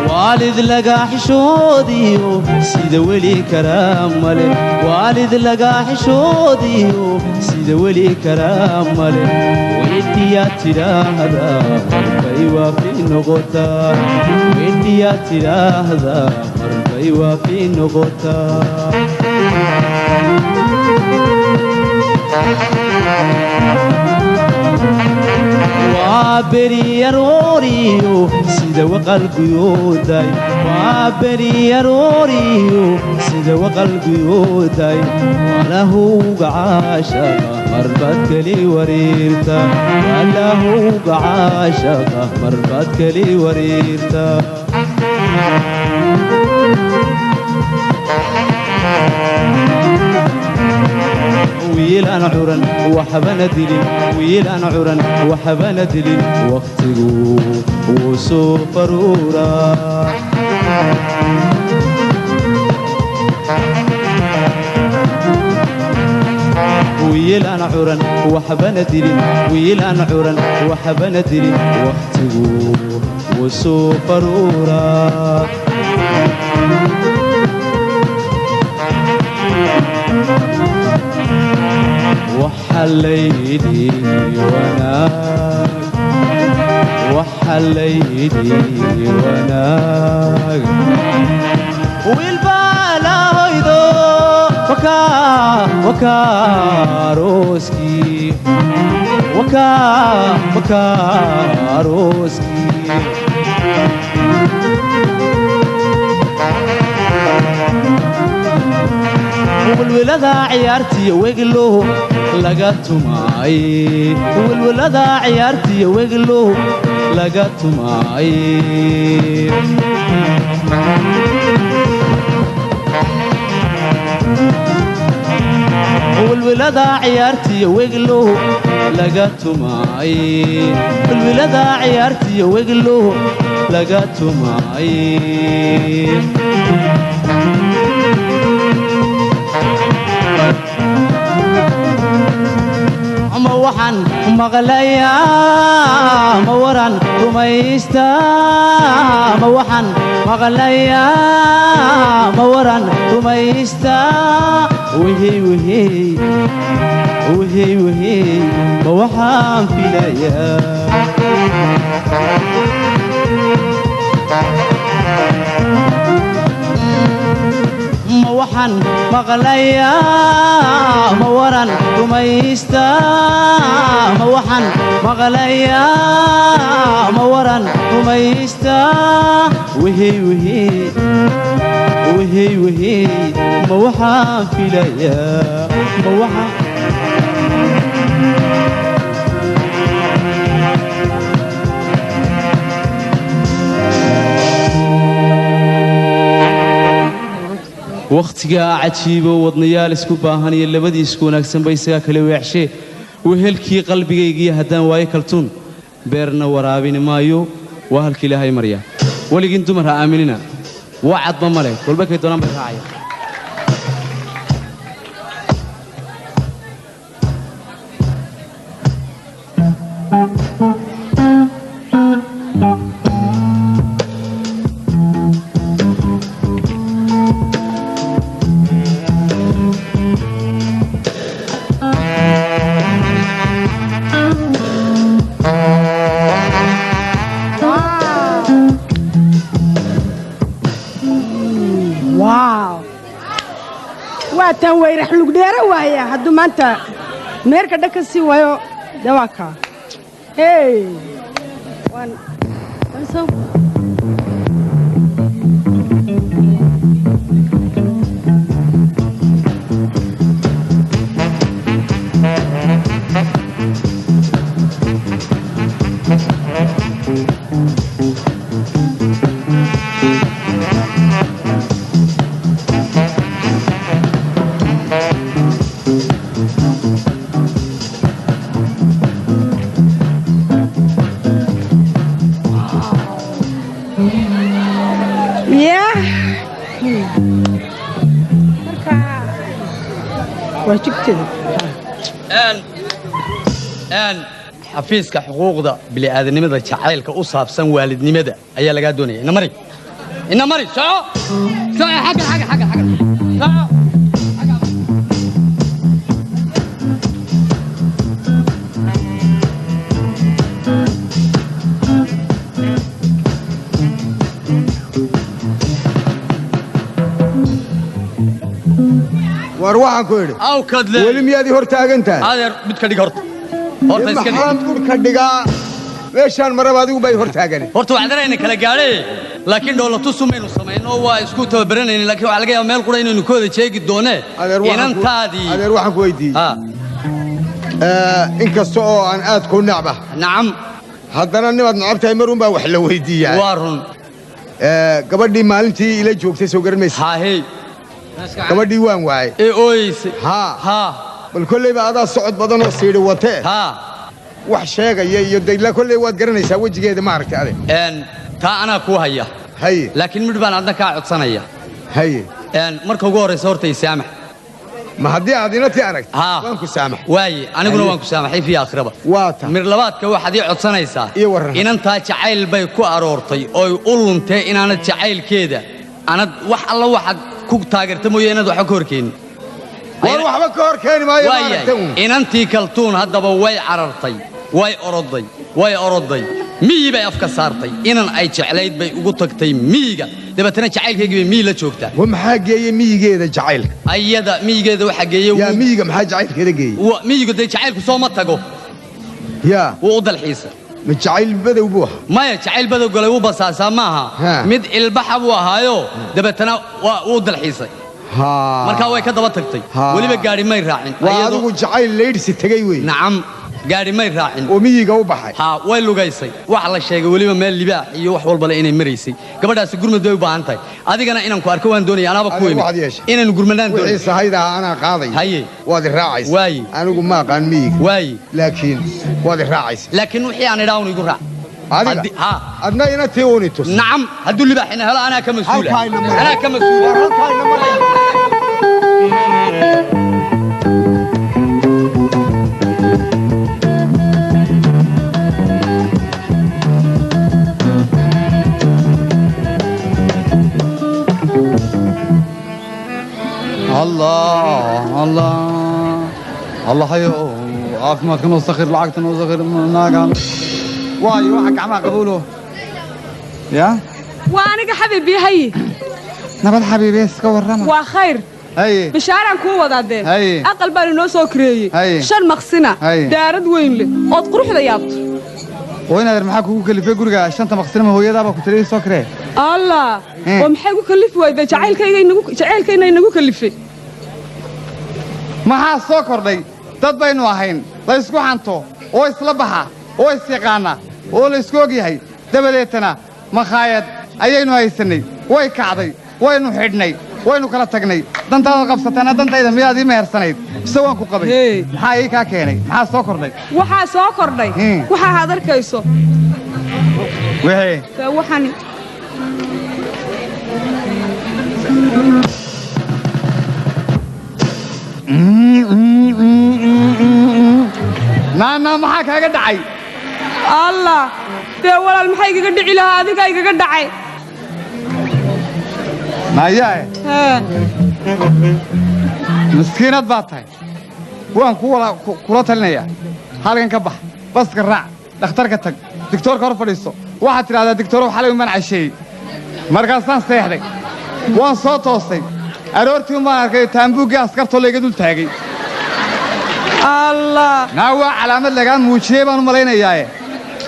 والد لقى حشوديو سيد ولي كرام مالي والد لقى حشوديو سيد ولي كرام مالي ويدي يا تراهدا مربي وفي نغوتا ويدي يا تراهدا مربي وفي نغوتا وابري روريو سيدا وقلبي يوداي وابري روريو سيدا وقلبي يوداي ولا هو عاشق مربتك لي وريرتا ولا هو عاشق مربتك لي وريرتا wiil aan curan waxbana dilin wiil aan curan waxbana dilin waqtigu wuu soo faruuraa wiil aan curan waxbana dilin wiil aan curan waxbana dilin waqtigu wuu soo faruuraa وحليدي وناك وحليدي وناك والبالا هيدو وكاروسكي وكاروسكي والولد عيارتي وقلو لقيت معي والولد عيارتي وقلو لقيت معي والولد عيارتي وقلو لقيت معي والولد عيارتي وقلو لقيت معي ما وحن مغليا ما ورن رميستا ما وحن مغليا ما ورن رميستا وهي وهي وهي وهي ما وحن في ليا ما وحن مغليا ما ورن رميستا ما وحن مغليا ما ورن رميستا وهي وهي وهي وهي ما وحن في ليا ما وحن waqtiga cajiibo wadnayaal isku baahan iyo labadii isku wanaagsan bay isaga kala weexshee wehelkii qalbigayga haddaan waayo kaltuun beerna waraabin maayo waa halkii ilaahay marya waligin dumar ha aaminina waa cadba male walba kay doonaan bay raacaya tan weyrax lug dheera waaya hadduu maanta meerka dhaka sii waayo dawaaka hey xafiiska xuquuqda bini'aadanimada jacaylka u saabsan waalidnimada ayaa laga doonaya ina mari soco xagga war waxaan ku idhi aw kadle weli miyaadii hor taagan tahay adeer midka dhig horta iska dhig maxaan dhulka dhigaa meeshaan maraba adigu bay hor taagan horta waxaan darayna kala gaadhay laakiin dawladu sumaynu sameeyno waa isku tababaranayna laakiin waxa laga yaabaa meel qura inaynu kooda jeegi doonee inantaadii adeer waxaan ku weydiiyey inkasta oo aan aad ku nacba nacam haddana nimaad nacabtahay mar unbaa wax la weydiiyaa waa run gabadhii maalintii ila joogtay soo garan maysa haahey gabadhii waan waayey ooyse bal kolley baa adaa socod badan oo siidhi watee ها wax sheegaya iyo dayla kolley waad garanaysaa wejigeeda ma aragtay ade تا أنا كوهية haye لكن مدبان عندنا كاعد صنية haye مركو جوري صورتي يسامح ma haddii aad inatii aragtay ها waan ku saamax واي أنا أقول وانكو سامحي في آخرة waa ta مرلبات كواحد يقعد سنة يسا إيه ورنا. إن أنت تعيل بيكو أرورتي أو يقول أنت إن أنا تعيل كده أنا الله واحد كوك تاجر تموي أنا دو حكوركين war waxba ka hor keeni maayo ma aragtay واي إن أنت كلتون هذا بواي عررتي واي أرضي مي بي أفكار صارتي إن أي تعليد بي وقطكتي ميجا دبتنا تعيل كي مي لا شوكتا ومحaa geeyay miyigeeda jacaylka أيدا ميجا ذو حاجية yaa miyiga maxaa jacaylkeeda geeyay وميجا ده تعيل كسومة تجو yaa وأوضل الحيسة ma jacayl badow buu ahaa ما يتعيل بدو قالوا بس ساماها ها. مد البحر وهايو دبتنا وأوضل الحيسة ها مركا واي كذا بتكتي ها. ولي بقاري ما يراعين waa adigu jacayl leydhsi tagay wey نعم قاري ما يراعين oo miyiga u baxay ها وين لقيسي وحلا شيء ولي ما مال لباع يوح والبلا إني مريسي قبل أسي قرمة دوي بعنتي هذيك أنا إنهم كواركوان دوني أنا بكوي واحد ياش. إن القرمدان wixii دوني sahayda ana qaaday هاي waad raacaysaa واي anigu ma aqaan miyiga واي laakiin waad raacaysaa لكن وحي أنا داون يقول راع adiga ها adna inatii uuni tus نعم هدول اللي بحنا هلا أنا كمسؤول هالكاي نمر. أنا كمسؤول الله الله الله حيو عافمت كنو صغير لعقت كنو صغير ناقان واي واحد عما قبوله يا وأنا حبيبي هي نبض حبيبي اسكو الرمى وخير هي بشارع كو ودادين هي. أقل بالي نو سو كريي هي. شن مقسنا هي. دارد وين لي أود قروح ذيابت وين هذا محاك هو كلفة قرقة شنطة مقصرة هو يدا بكو تري سكرة الله هي. ومحاكو كلف ويدا جعيل كينا ينقو كلفي maxaa soo kordhay dad baynu ahayn la isku xanto oo isla baxa oo isyiqaana oo la isku ogyahay dabadeetana makhaayad ayaynu haysanay way kacday waynu xidhnay waynu kala tagnay dantaada qabsatana dantayda miyaad ii mehersanayd ise waan ku qabay Hey. maxaa ii kaa keenay maxaa soo kordhay waxaa soo kordhay waxaa aad arkayso wixii waxaan naana maxaa kaaga dhacay allah dee walaal maxay igaga dhici lahaa adigaa igaga dhacay naayaae Haa. miskiinad baad tahay waan kula talinayaa halkan ka bax baska raac dhakhtarka tag digtoorka hor fadhiiso waxaad tidhahdaa digtoorow xalay umaan casheeyey markaasaan seexday waan soo toostay aroortii umaan arkay taambuuggii askartoo layga dul taagay allah naa waa calaamad lagaa muujiyey baan u malaynayaae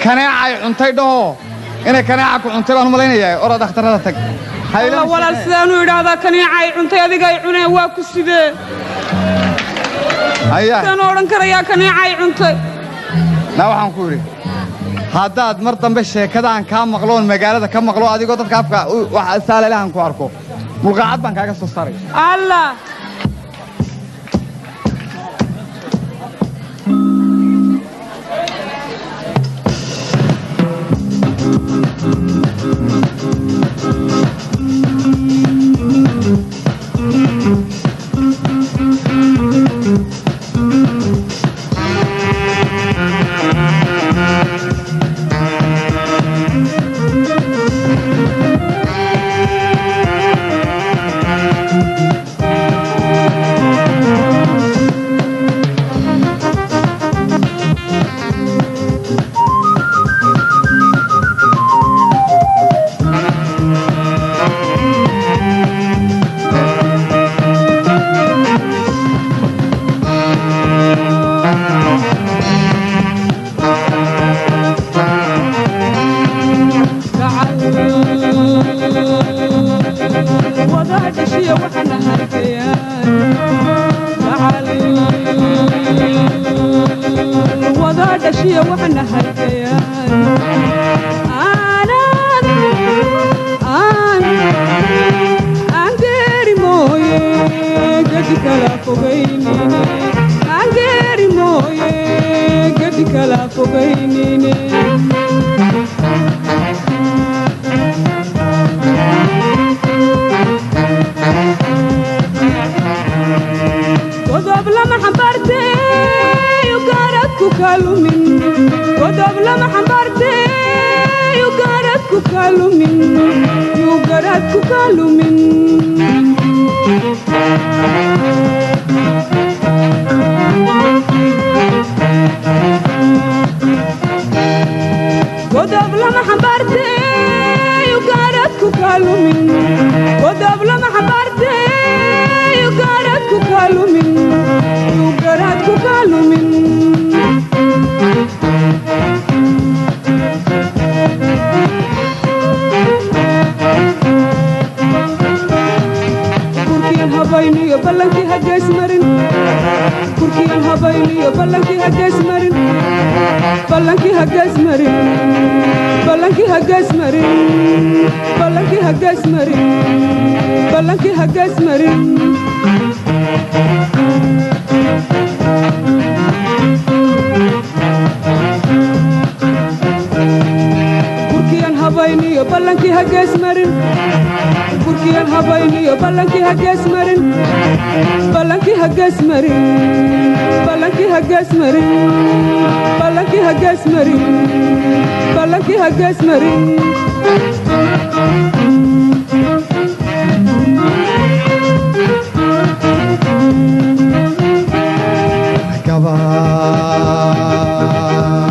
kaneecay cuntay dhahoo inay kaneeca ku cuntay baan u malaynayaae ora dhakhtarrada tag allah walaal sidaanu idhaahdaa kaniicay cuntay adigay cuneen waa ku sidee hayaa sidaan odhan karayaa kaniicay cuntay naa waxaan ku idhi haddaad mar dambe sheekadaan kaa maqloon magaalada ka maqlo adigoo dadka afka saalelahan ku arko mulqaacad baan kaaga soo saaray allah kalumin godob lama xambaarte yugaradku kalumin godob lama xambaarte yugaradku kalumin godob lama xambaarte yugaradku kalumin kurkiyan habayniyo ballankii hagees marin kurkiyan habayniyo ballankii hagees marin ballankii hagees marin ballankii hagees marin ballankii hagees marin ballankii hagees marin kurkiyan habayniyo ballankii hagees marin kurkiyan habayniyo ballankii hagees marin ballankii hagees marin ballankii hagees marin ballankii hagees marin ballankii hagees marin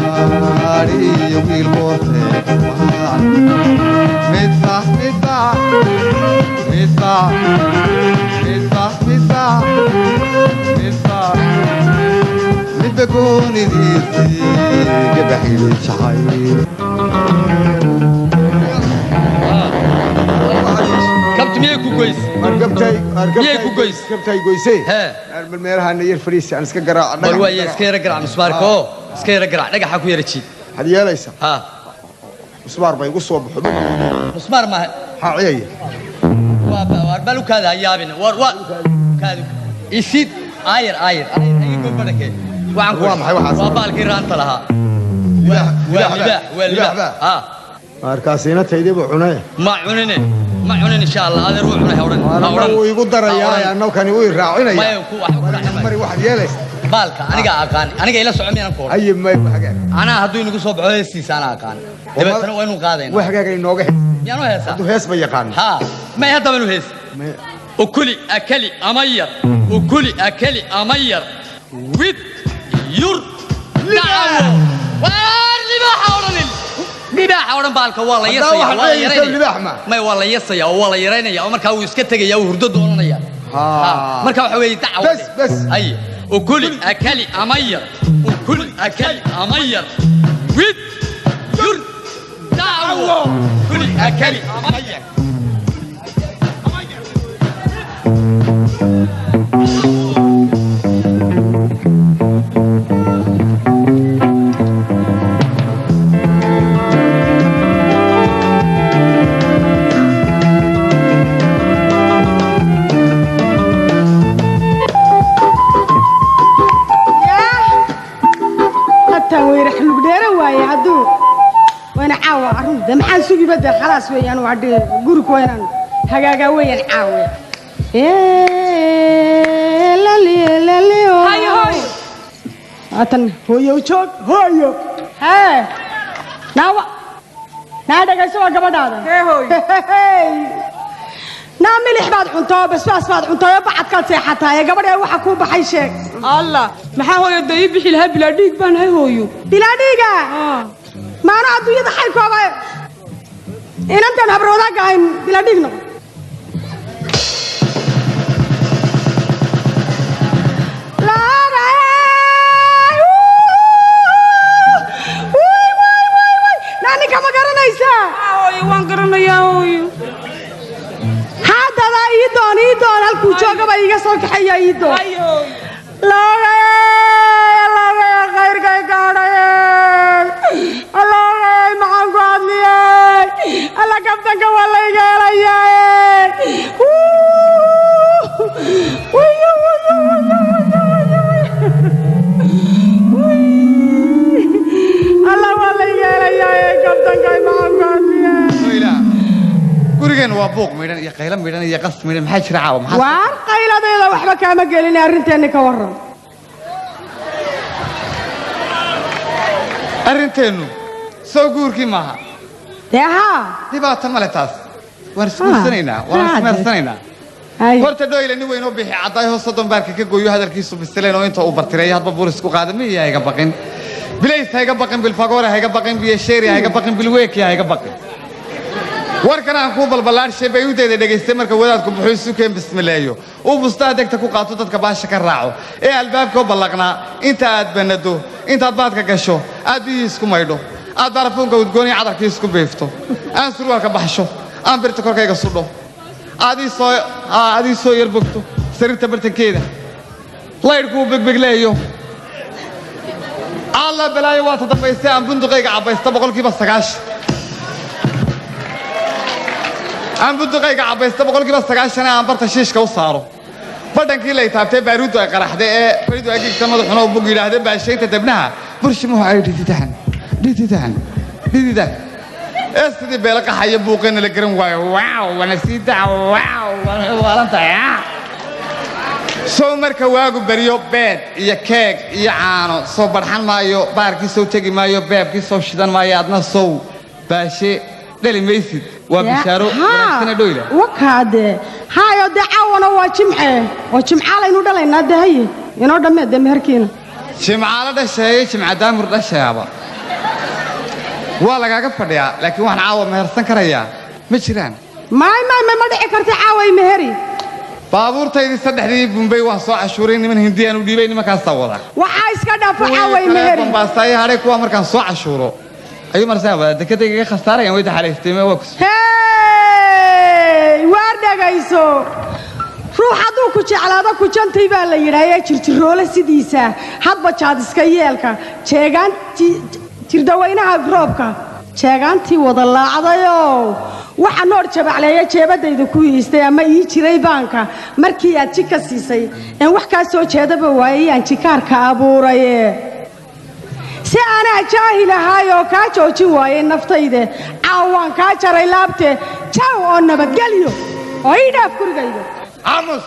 gabaariyo wiil boorteed midbax midbax midbax midbax midbax midbax midba goonidiisii gabaxili jacayl kabti miyay ku goys miyay ku goys kabtay goysay hee bal meelaha yar fariisi aan iska garaac bal waa iska yara garaac misbaarka oo iska yara garaac dhagaxa ku yara jiid had yeelaysa ha misbaar bay ugu soo baxo misbaar ma haaciyay waa balukaada yaabin war kaadu isid ayr ay gobadake waxaan ku maxay waxaas waa baalkii raanta lahaa waa libaax ha markaasina taydii buu cunay ma cunin insha Allah adeer wuu cunay hawran wuu igu darayaa annakani wuu raacinaya mari wax yeelaysa baalka aniga ila socon miyaan koor ay ma xagaan ana haduu inagu soo baxo heesiisa ana aqaan dabeetana waa inuu qaadayna wax xagaan inooga miyaan u heesaa haduu hees ba yaqaan ha ma hadda inuu hees ukuli akali amayar ukuli akali amayar wid yur daawo waa libaaxa oranil libaaxa oran baalka waa la yeesaya waa la yareynaya ma waa la yeesaya oo waa la yareynaya oo marka uu iska tagaya uu hurdo doonanaya marka waxa weey dacwo bas ay ukuli akali amayar ukuli akali amayar wid yur daawo ukuli akali amayar maxaan sugi bada khalaas weeyaan waa guriga weeyaan hagaaga weeyaan caawe hayo atan hooyo joog hooyo naawa dhagayso waa gabadhaada naa milix baad cuntoo basbaas baad cuntoo bacadkaad seexataay gabadhee waxa kuu baxay sheeg allah maxaa hooyo day bixi lahaa bilaa dhiig baan hay hooyo bilaa dhiiga maana adduunyada xaylkooba inantan habroodaga ahayn bila dhigno naani kama garanaysaa hooyo waan garanayaa hooyo haddaba ii doon halkuu joogaba iiga soo kaxeeya ii doon khayrkay gaadhay maxaan ku hadliyey alla kabtanka waa layga helayaa alla waa layga helayaa kabtanka maxaan ku hadliyey gurigeena waa buuq midhan iyo qaylo midhan iyo qas midhan maxaa jira caawa maxaa waar qayladeeda waxba kaama gelin arrinteeni ka waran arrinteenu soo guurkii maaha dee haa dhibaato male taas waan isguursanaynaa waan ismeersanaynaa horta dhoyle nin weyn oo bixi caddaay hoos soddon baarka ka gooyo hadalkiisu bisileen oo inta uu bartireeyo hadba buuris ku qaada miya hayga baqin bilays hayga baqin bilfagoore hayga baqin biyasheeri hayga baqin bilweeki hayga baqin warkan aan kuu balballaadhshay bay u deeda dhegaystay marka wadaadku buxuu isu keen bismileeyo uu bustaa degta ku qaato dadka baasha ka raaco ee albaabkoo ballaqnaa inta aad banado intaad baadka gasho aad biyii isku maydho aad barafuunka udgooniya cadarkii isku beefto aan surwaalka baxsho aan birta korkayga sudho adii soo yar bogto sariirta bartankeeda laydhkuu begbegleeyo alla balaayo waa tadambaystay aan bunduqayga cabbaysta boqolkiiba 90 aan bunduqayga cabbaysta boqolkiiba 90 aan barta shiishka u saaro badhankii lay taabtay baaruuddu ay qaraxday ee faridu ay gigta madaxuna u bug yidhaahdee baashaynta dabnaha burshimuhu ay dhididahan sidii beela qaxaya buuqeena la garan waayo waaw wana sii daa waaw waalantahay soo marka waagu bariyo beed iyo keeg iyo caano soo barxan maayo baarkii soo tegi maayo beebkii soo shidan maayo adna sow baashe dhali maysid waa bishaaro wanaagsan dhoyla wakaade haayo de caawana waa jimcaalaynu dhalaynaa dahaye inoo dhammeed de meherkiina jimcaalo dhasheeye jimca daamur dhasheeyaba waa lagaaga fadhiyaa laakiin waxaan caawa mehersan karayaa ma jiraan ma dhici karta caaway meheri baabuurtaydii saddexdii bumbay waan soo cashuuray niman hindiyaan u dhiibay nimankaasaa wada waxaa iska dhaafo caaway meheri bambaastaayay hadhay kuwa markaan soo cashuuro ayuu marsaa wada dekadayga iga khasaarayaan way taxariistay waa ku waar dhagayso ruux hadduu ku jeclaado ku jantay baa la yidhaahee jirjiroole sidiisa hadba jaadiska yeelka jirdawaynaha roobka jeegaantii wada laacdayoo waxa noor jabacleeya jeebadayda ku hiistay ama ii jiray baanka markii aad jika siisay een wax kaa soo jeedaba waayayaan jikaarka abuuraye si aanaa jaahil ahaayoo kaa joojin waayay naftayde caawaan kaa jaray laabte jaaw oo nabadgelyo oo ii dhaaf gurigayda aamus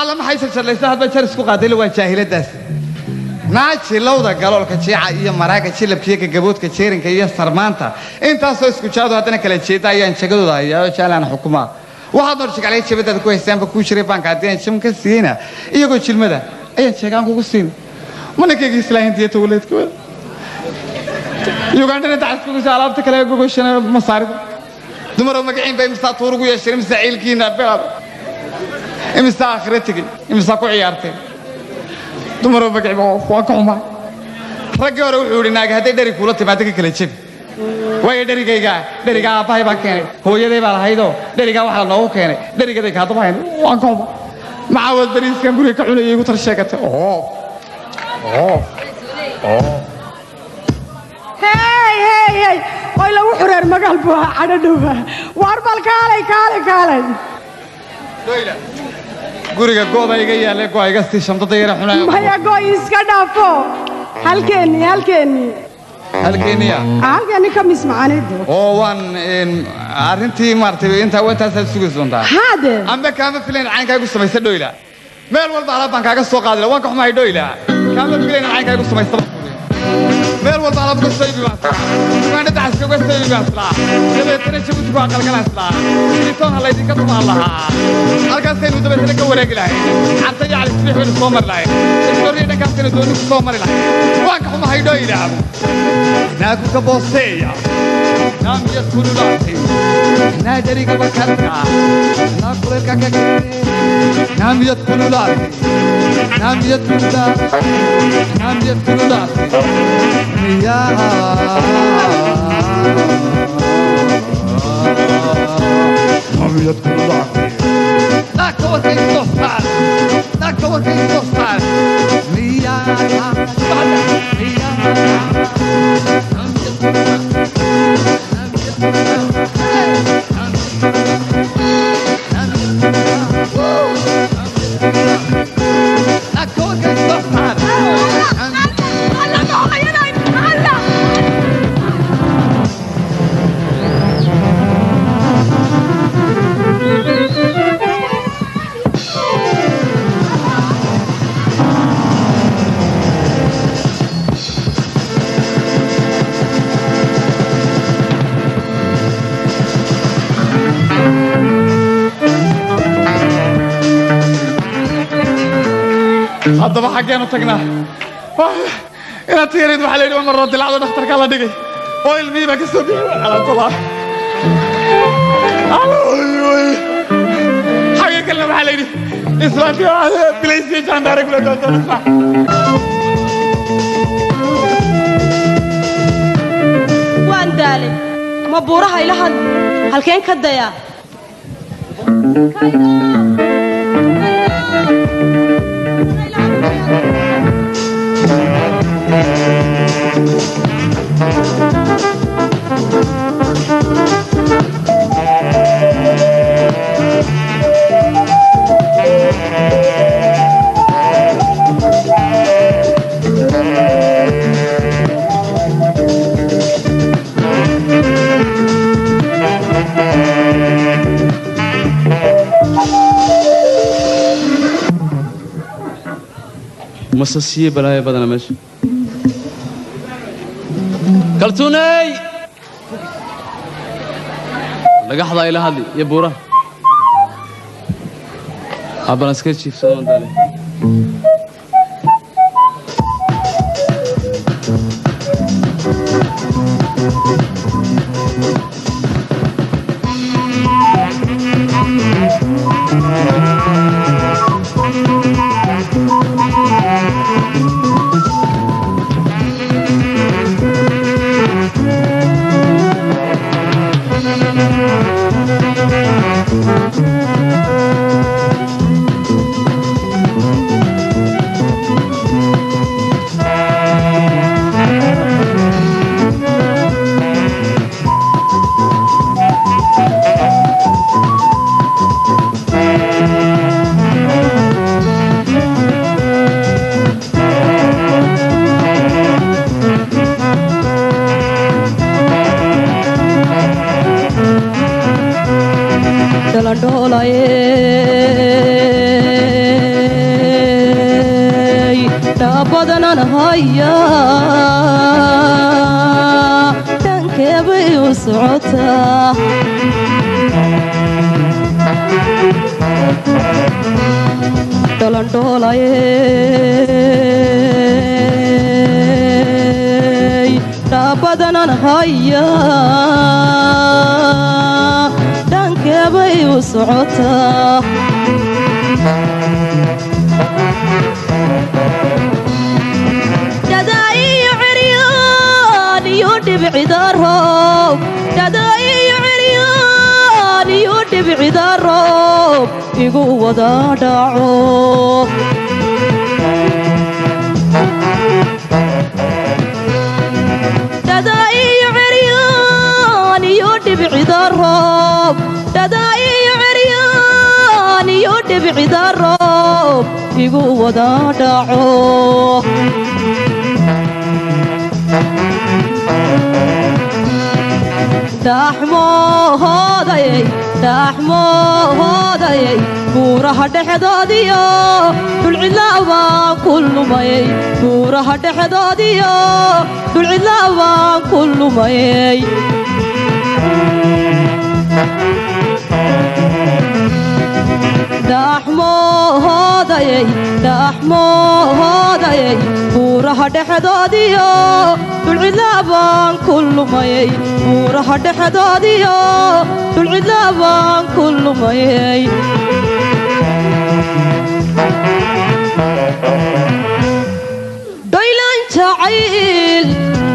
alla maxay sarjarlaysa hadba jar isku qaadayla waa jaahiladaas naaji lowda galoolka jeeca iyo maraaga jilabkiiyo gagaboodka jeerinka iyo sarmaanta intaasoo isku jaadu haddana kala jeeda ayaan jagadooda hayaa oo jaalaan xukumaa waxaad noor jeclay jabadaada ku haystaanba kuu jiray baanka haddii aan jam ka siina iyagoo jilmada ayaan jeegaan kugu siin manankayga islaahintiiyo tawleedkooda ugandhana dacaskugusa alaabta kale gogoshana masaarida dumaroo magaciin ba imisaa tuur ugu yeeshay imisaa ciilkiina beada imisaa aakhira tegey imisaa ku ciyaarteen dumaroo magaciiba waa ka xumaa raggii hore wuxuu yidhi naagi hadday dheri kuula timaado ka kala jebi waayo dheriga aabbahay baan keenay hooyaday baa lahaydoo dherigaa waxaa noogu keenay dherigaday kaadabahayn waan ka xumaa macaawad bariiskan guriga ka cunayay igu tar sheegatay oy lagu xureer magaal buu ahaa cadhodhowa waar bal kaalay guriga go'da iga yaallay go'a iga sii shamdada yara xunaa maya go'i iska dhaafo halkeennii ka mismacaneed oo waan arrintii maartay intaasaad sugi doontaa haade amba kaama filayn caynkaygu samaysa dhoyla meel walba alaab baan kaaga soo qaadila waan ka xumahay dhoyla kaama filayn caynkaygu samaysa meel walba alaab ka soo ibi baan ugaandha dacaska uga soo ibi baan islaa dabeetana jabuuti ku aqalgalaan islaa silitoon ha laydinka tumaan lahaa halkaasaynu dabeetana ka wareegi lahayn carta iyo cali sibix waynu soo mari lahayn istoriya dhankaasaynu dooni ku soo mari lahayn waan ka xumahay dhoyla naagu ka booseeya naamiyad kululaatay naa dheriga bakarka naa kuleelka ka keenay naamiyad kululaatay naamiyad kululaatay naamiyad kululaatay naamiyad kululaatay naagta warkay soo saar naagta warkay soo saar هذا ما حكينا تقنا إن تيريد وحليل ومرة دلعة دكتور كلا دقي ويلمي بك السبيل على طلع حاجة كلنا حليل إسمعتي بلاي ستيشن دارك ولا دكتور اسمع وان دالي ما بورها إلى هل كان كدايا مساسية بلاي بدنا ماشي كرتوني لقحظة إلى هذه يا بورا أبغى نسكتش في سلمان دالي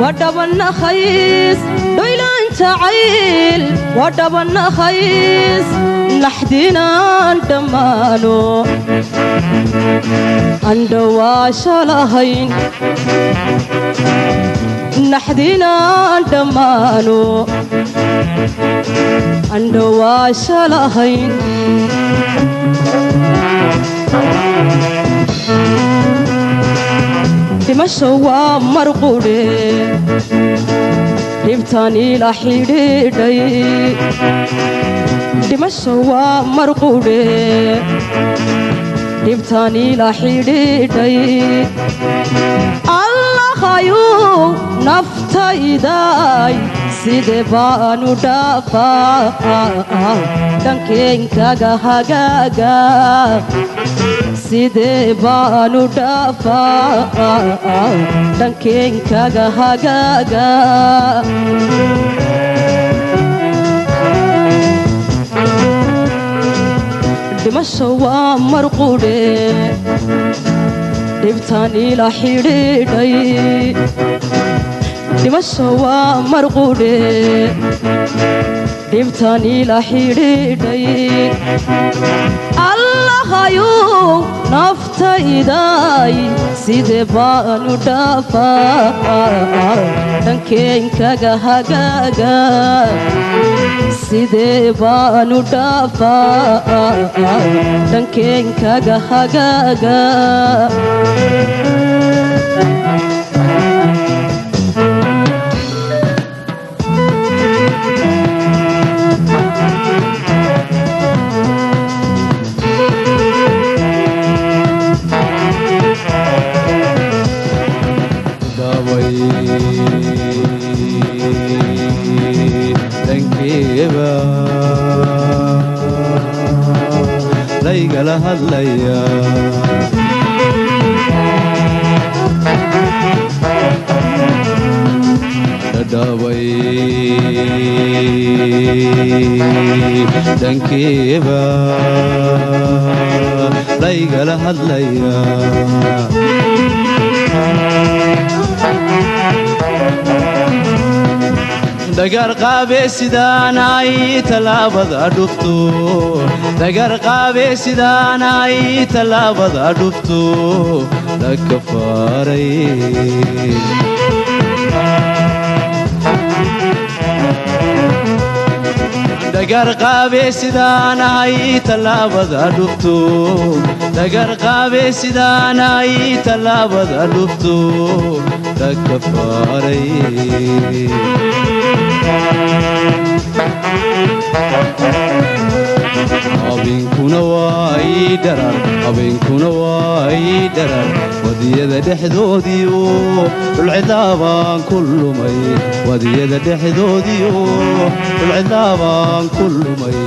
ودبنا خيس دويلان تعيل ودبنا خيس لحدنا دمانو عند واشلهين نحدنا دمانو عند واشلهين دمشوا مرقودي لبتاني لحيدي دمشوا مرقودي لبتاني لحيدي الله خيو نفتي داي سيدي بانو دافا دنكين كاغا هاغاغا sidee baanu dhaafaa dhankeenkaga hagaaga dhimasho waa marqudhe dhibtaan ila xidhiidhay dhimasho waa marqudhe dhibtaan ila xidhiidhay allahayuu naftayday sidee baanu dhaafaa dhankeenkaga hagaaga sidee baanu dhaafaa dhankeenkaga hagaaga laygala hadlaya dhadhabay dhankeeba laygala hadlaya dagar qaabe sidaan ay talaabada dhufto dagar qaabe sidaan ay talaabada dhufto la kafaaray dagar qaabe sidaan ay talaabada dhufto dagar qaabe sidaan ay talaabada dhufto la kafaaray habeenkuna waa ii dharar wadiyada dhexdoodiiu dhulcidaabaan ku lumay wadiyada dhexdoodiiu dhulcidaabaan ku lumay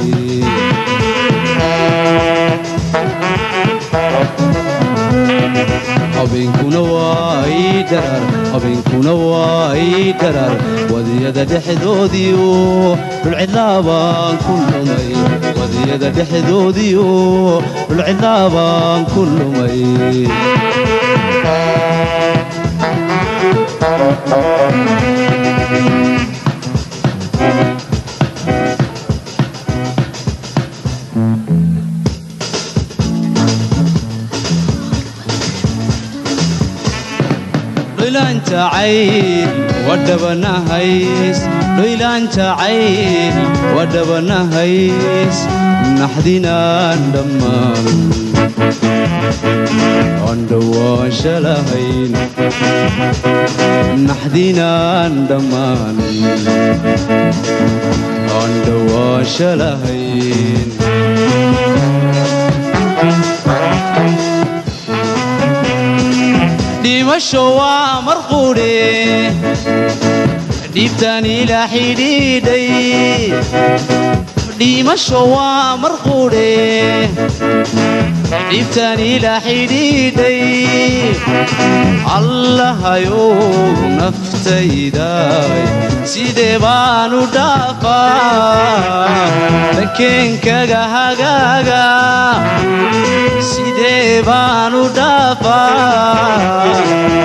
habeenkuna waa ii dharar wadiyada dhexdoodiiu dhulcidaabaan ku lumay wadiyada dhexdoodiiu dhulcidaabaan ku lumay عين ودبنا هيس ليلان عين ودبنا هيس نحدينا دمان عندوا شلهين نحدينا دمان عندوا شلهين dhimasho waa marquudhe dhiibtaan ila xidhiidhay dhimasho waa marquudhe dhiibtaan ila xidhiidhay allahayow naftayday sidee baanu dhaafaa dhankeenkaga hagaaga sidee baanu dhaafaa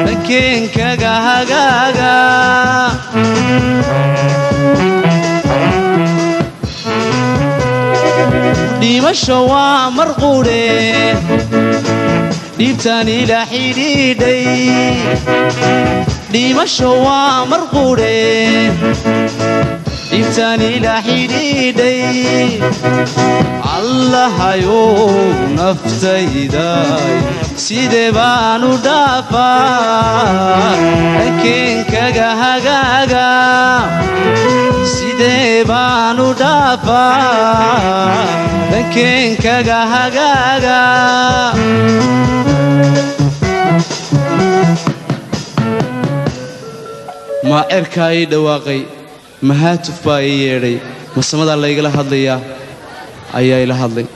dhankeenkaga hagaaga dhimasho waa marquudhe dhiibtaan ila xidhiidhay dhimasho waa marquudhe dhiibtaan ila xidhiidhay allahayow naftayday sidee baanu dhaafaa dhankeenkaga hagaaga sidee baanu dhaafaa dhankeenkaga hagaaga ma cirkaa ii dhawaaqay mahaatuf baa ii yeedhay masamadaa laygala hadlayaa ayaa ila hadlay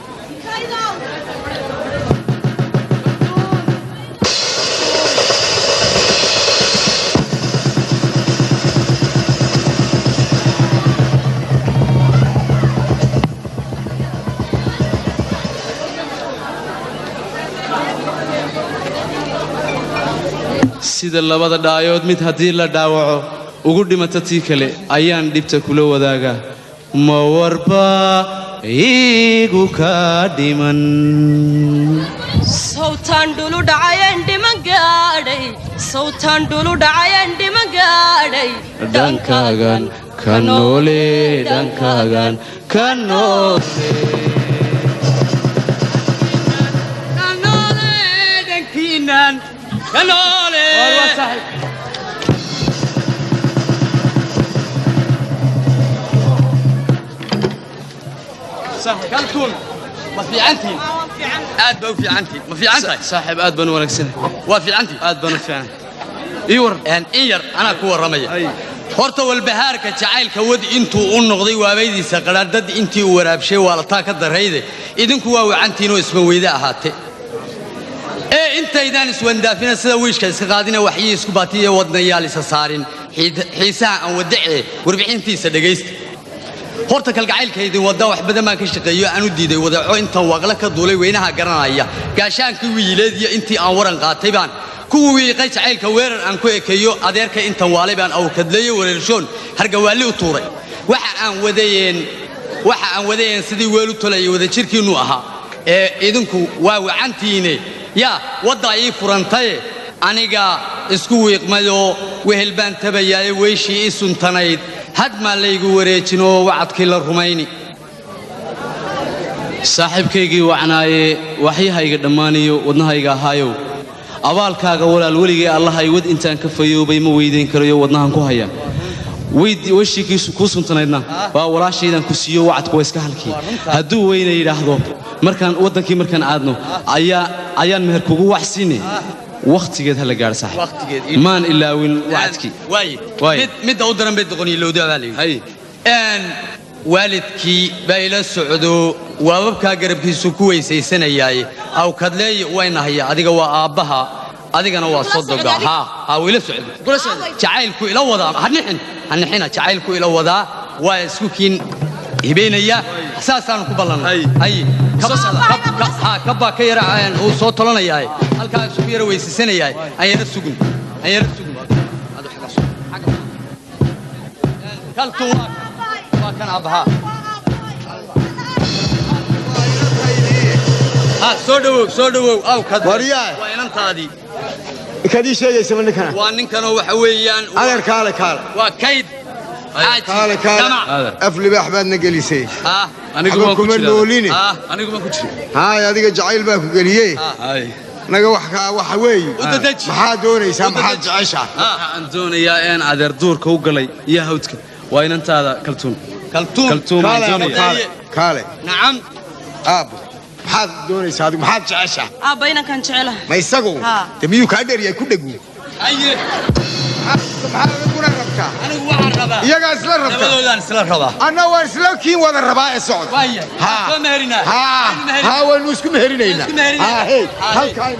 sida labada dhaayood mid haddii la dhaawaco ugu dhimata tii kale ayaan dhibta kula wadaagaa ma warba iigu ka dhiman sawtaan dhulu dhacayaan dhiman gaadhay sawtaan dhulu dhacayaan dhiman gaadhay dhankaagan ka noole dhankaagan ka noole dhankiinan ka noole kaltuun ma fiicantiin aad baa u fiicantiin ma fiicantahay saaxiib aad baan u wanaagsan waa fiicantiin aad baan u fiican ii war in yar anaa ku warramaya horta walbahaarka jacaylka wad intuu u noqday waabaydiisa qadhaadad intii uu waraabshay waa la taa ka darayde idinku waa wacantiin oo isma weyde ahaate intaydaan iswandaafina sida wiishka iska qaadina waxyii isku baatiya wadnayaal isa saarin xiisaha aan wadacee warbixintiisa dhegaysta horta kalgacaylkaydin wadda wax badan baan ka shaqeeyo aan u diiday wadaco intaan waaqla ka duulay weynaha garanaya gaashaankii wiileed iyo intii aan waran qaatay baan kuwa wiiqay jacaylka weerar aan ku ekeeyo adeerka intan waalay baan awrkadleeyo wareershoon hargawaalli u tuuray waxa aan wadayeen sidii weelu tolayay wadajirkiinnu ahaa idinku waa wacantiine yaa wadda ii furantaye aniga isku wiiqmayoo wehel baan tabayaaye weyshii ii suntanayd had maa laygu wareejinoo wacadkii la rumayni saaxiibkaygii wacnaaye waxyahayga dhammaaniyo wadnahayga ahaayow abaalkaaga walaal weligay allahay wad intaan ka fayoobay ma weydayn karayo wadnahan ku haya weyshii kuu suntanaydna waa walaashaydan ku siiyo wacadku waa iska halkii hadduu weyna yidhaahdo waddankii markaan aadno ayaan meher kugu waxsiine wakhtigeed hala gaadho saaxiib maan ilaawin wacadkii midda u daran bay doqoniyolowda baa layidhi waalidkii baa ila socdo waababkaa garabkiisu ku weysaysanayaaye awkadleeye waynahaya adiga waa aabbaha adigana waa sodoga wiila socdo jacaylku ila wadaa hanixina jacaylku ila wadaa waa isku kiin hibeynaya saasaan ku ballanay kabbaa ka yara uu soo tolanayaa halkaa isugu yara weysaysanaya aan yara sugin kaltuun waa kan aabbahaa soo dhawow awkad waa inantaadii kadii sheegaysaba ninkana waa ninkanoo waxa weeyaan adeer kaale waa kayd kaale aflibaax baadna gelisay anigu ma kuma noolini ku jiro haay adiga jacayl baa ku geliyey naga waxa weeye maxaa doonaysaa maxaad jeceshaa waxaan doonayaa in adeer duurka u galay iyo hawdka waa inantaada kaltuun kaale nacam aabo maxaad doonaysaa adigu maxaad jeceshaa aabba inankan jecelahay ma isagu de miyuu kaa dheeryahay ku dhegu maxaad adiguna rabtaa anigu waxaan rabaa iyagaa isla rabtaa labadoodaan isla rabaa anna waan isla kiin wada rabaa ee socod soo meherina waynu isku meherinaynaa halkaa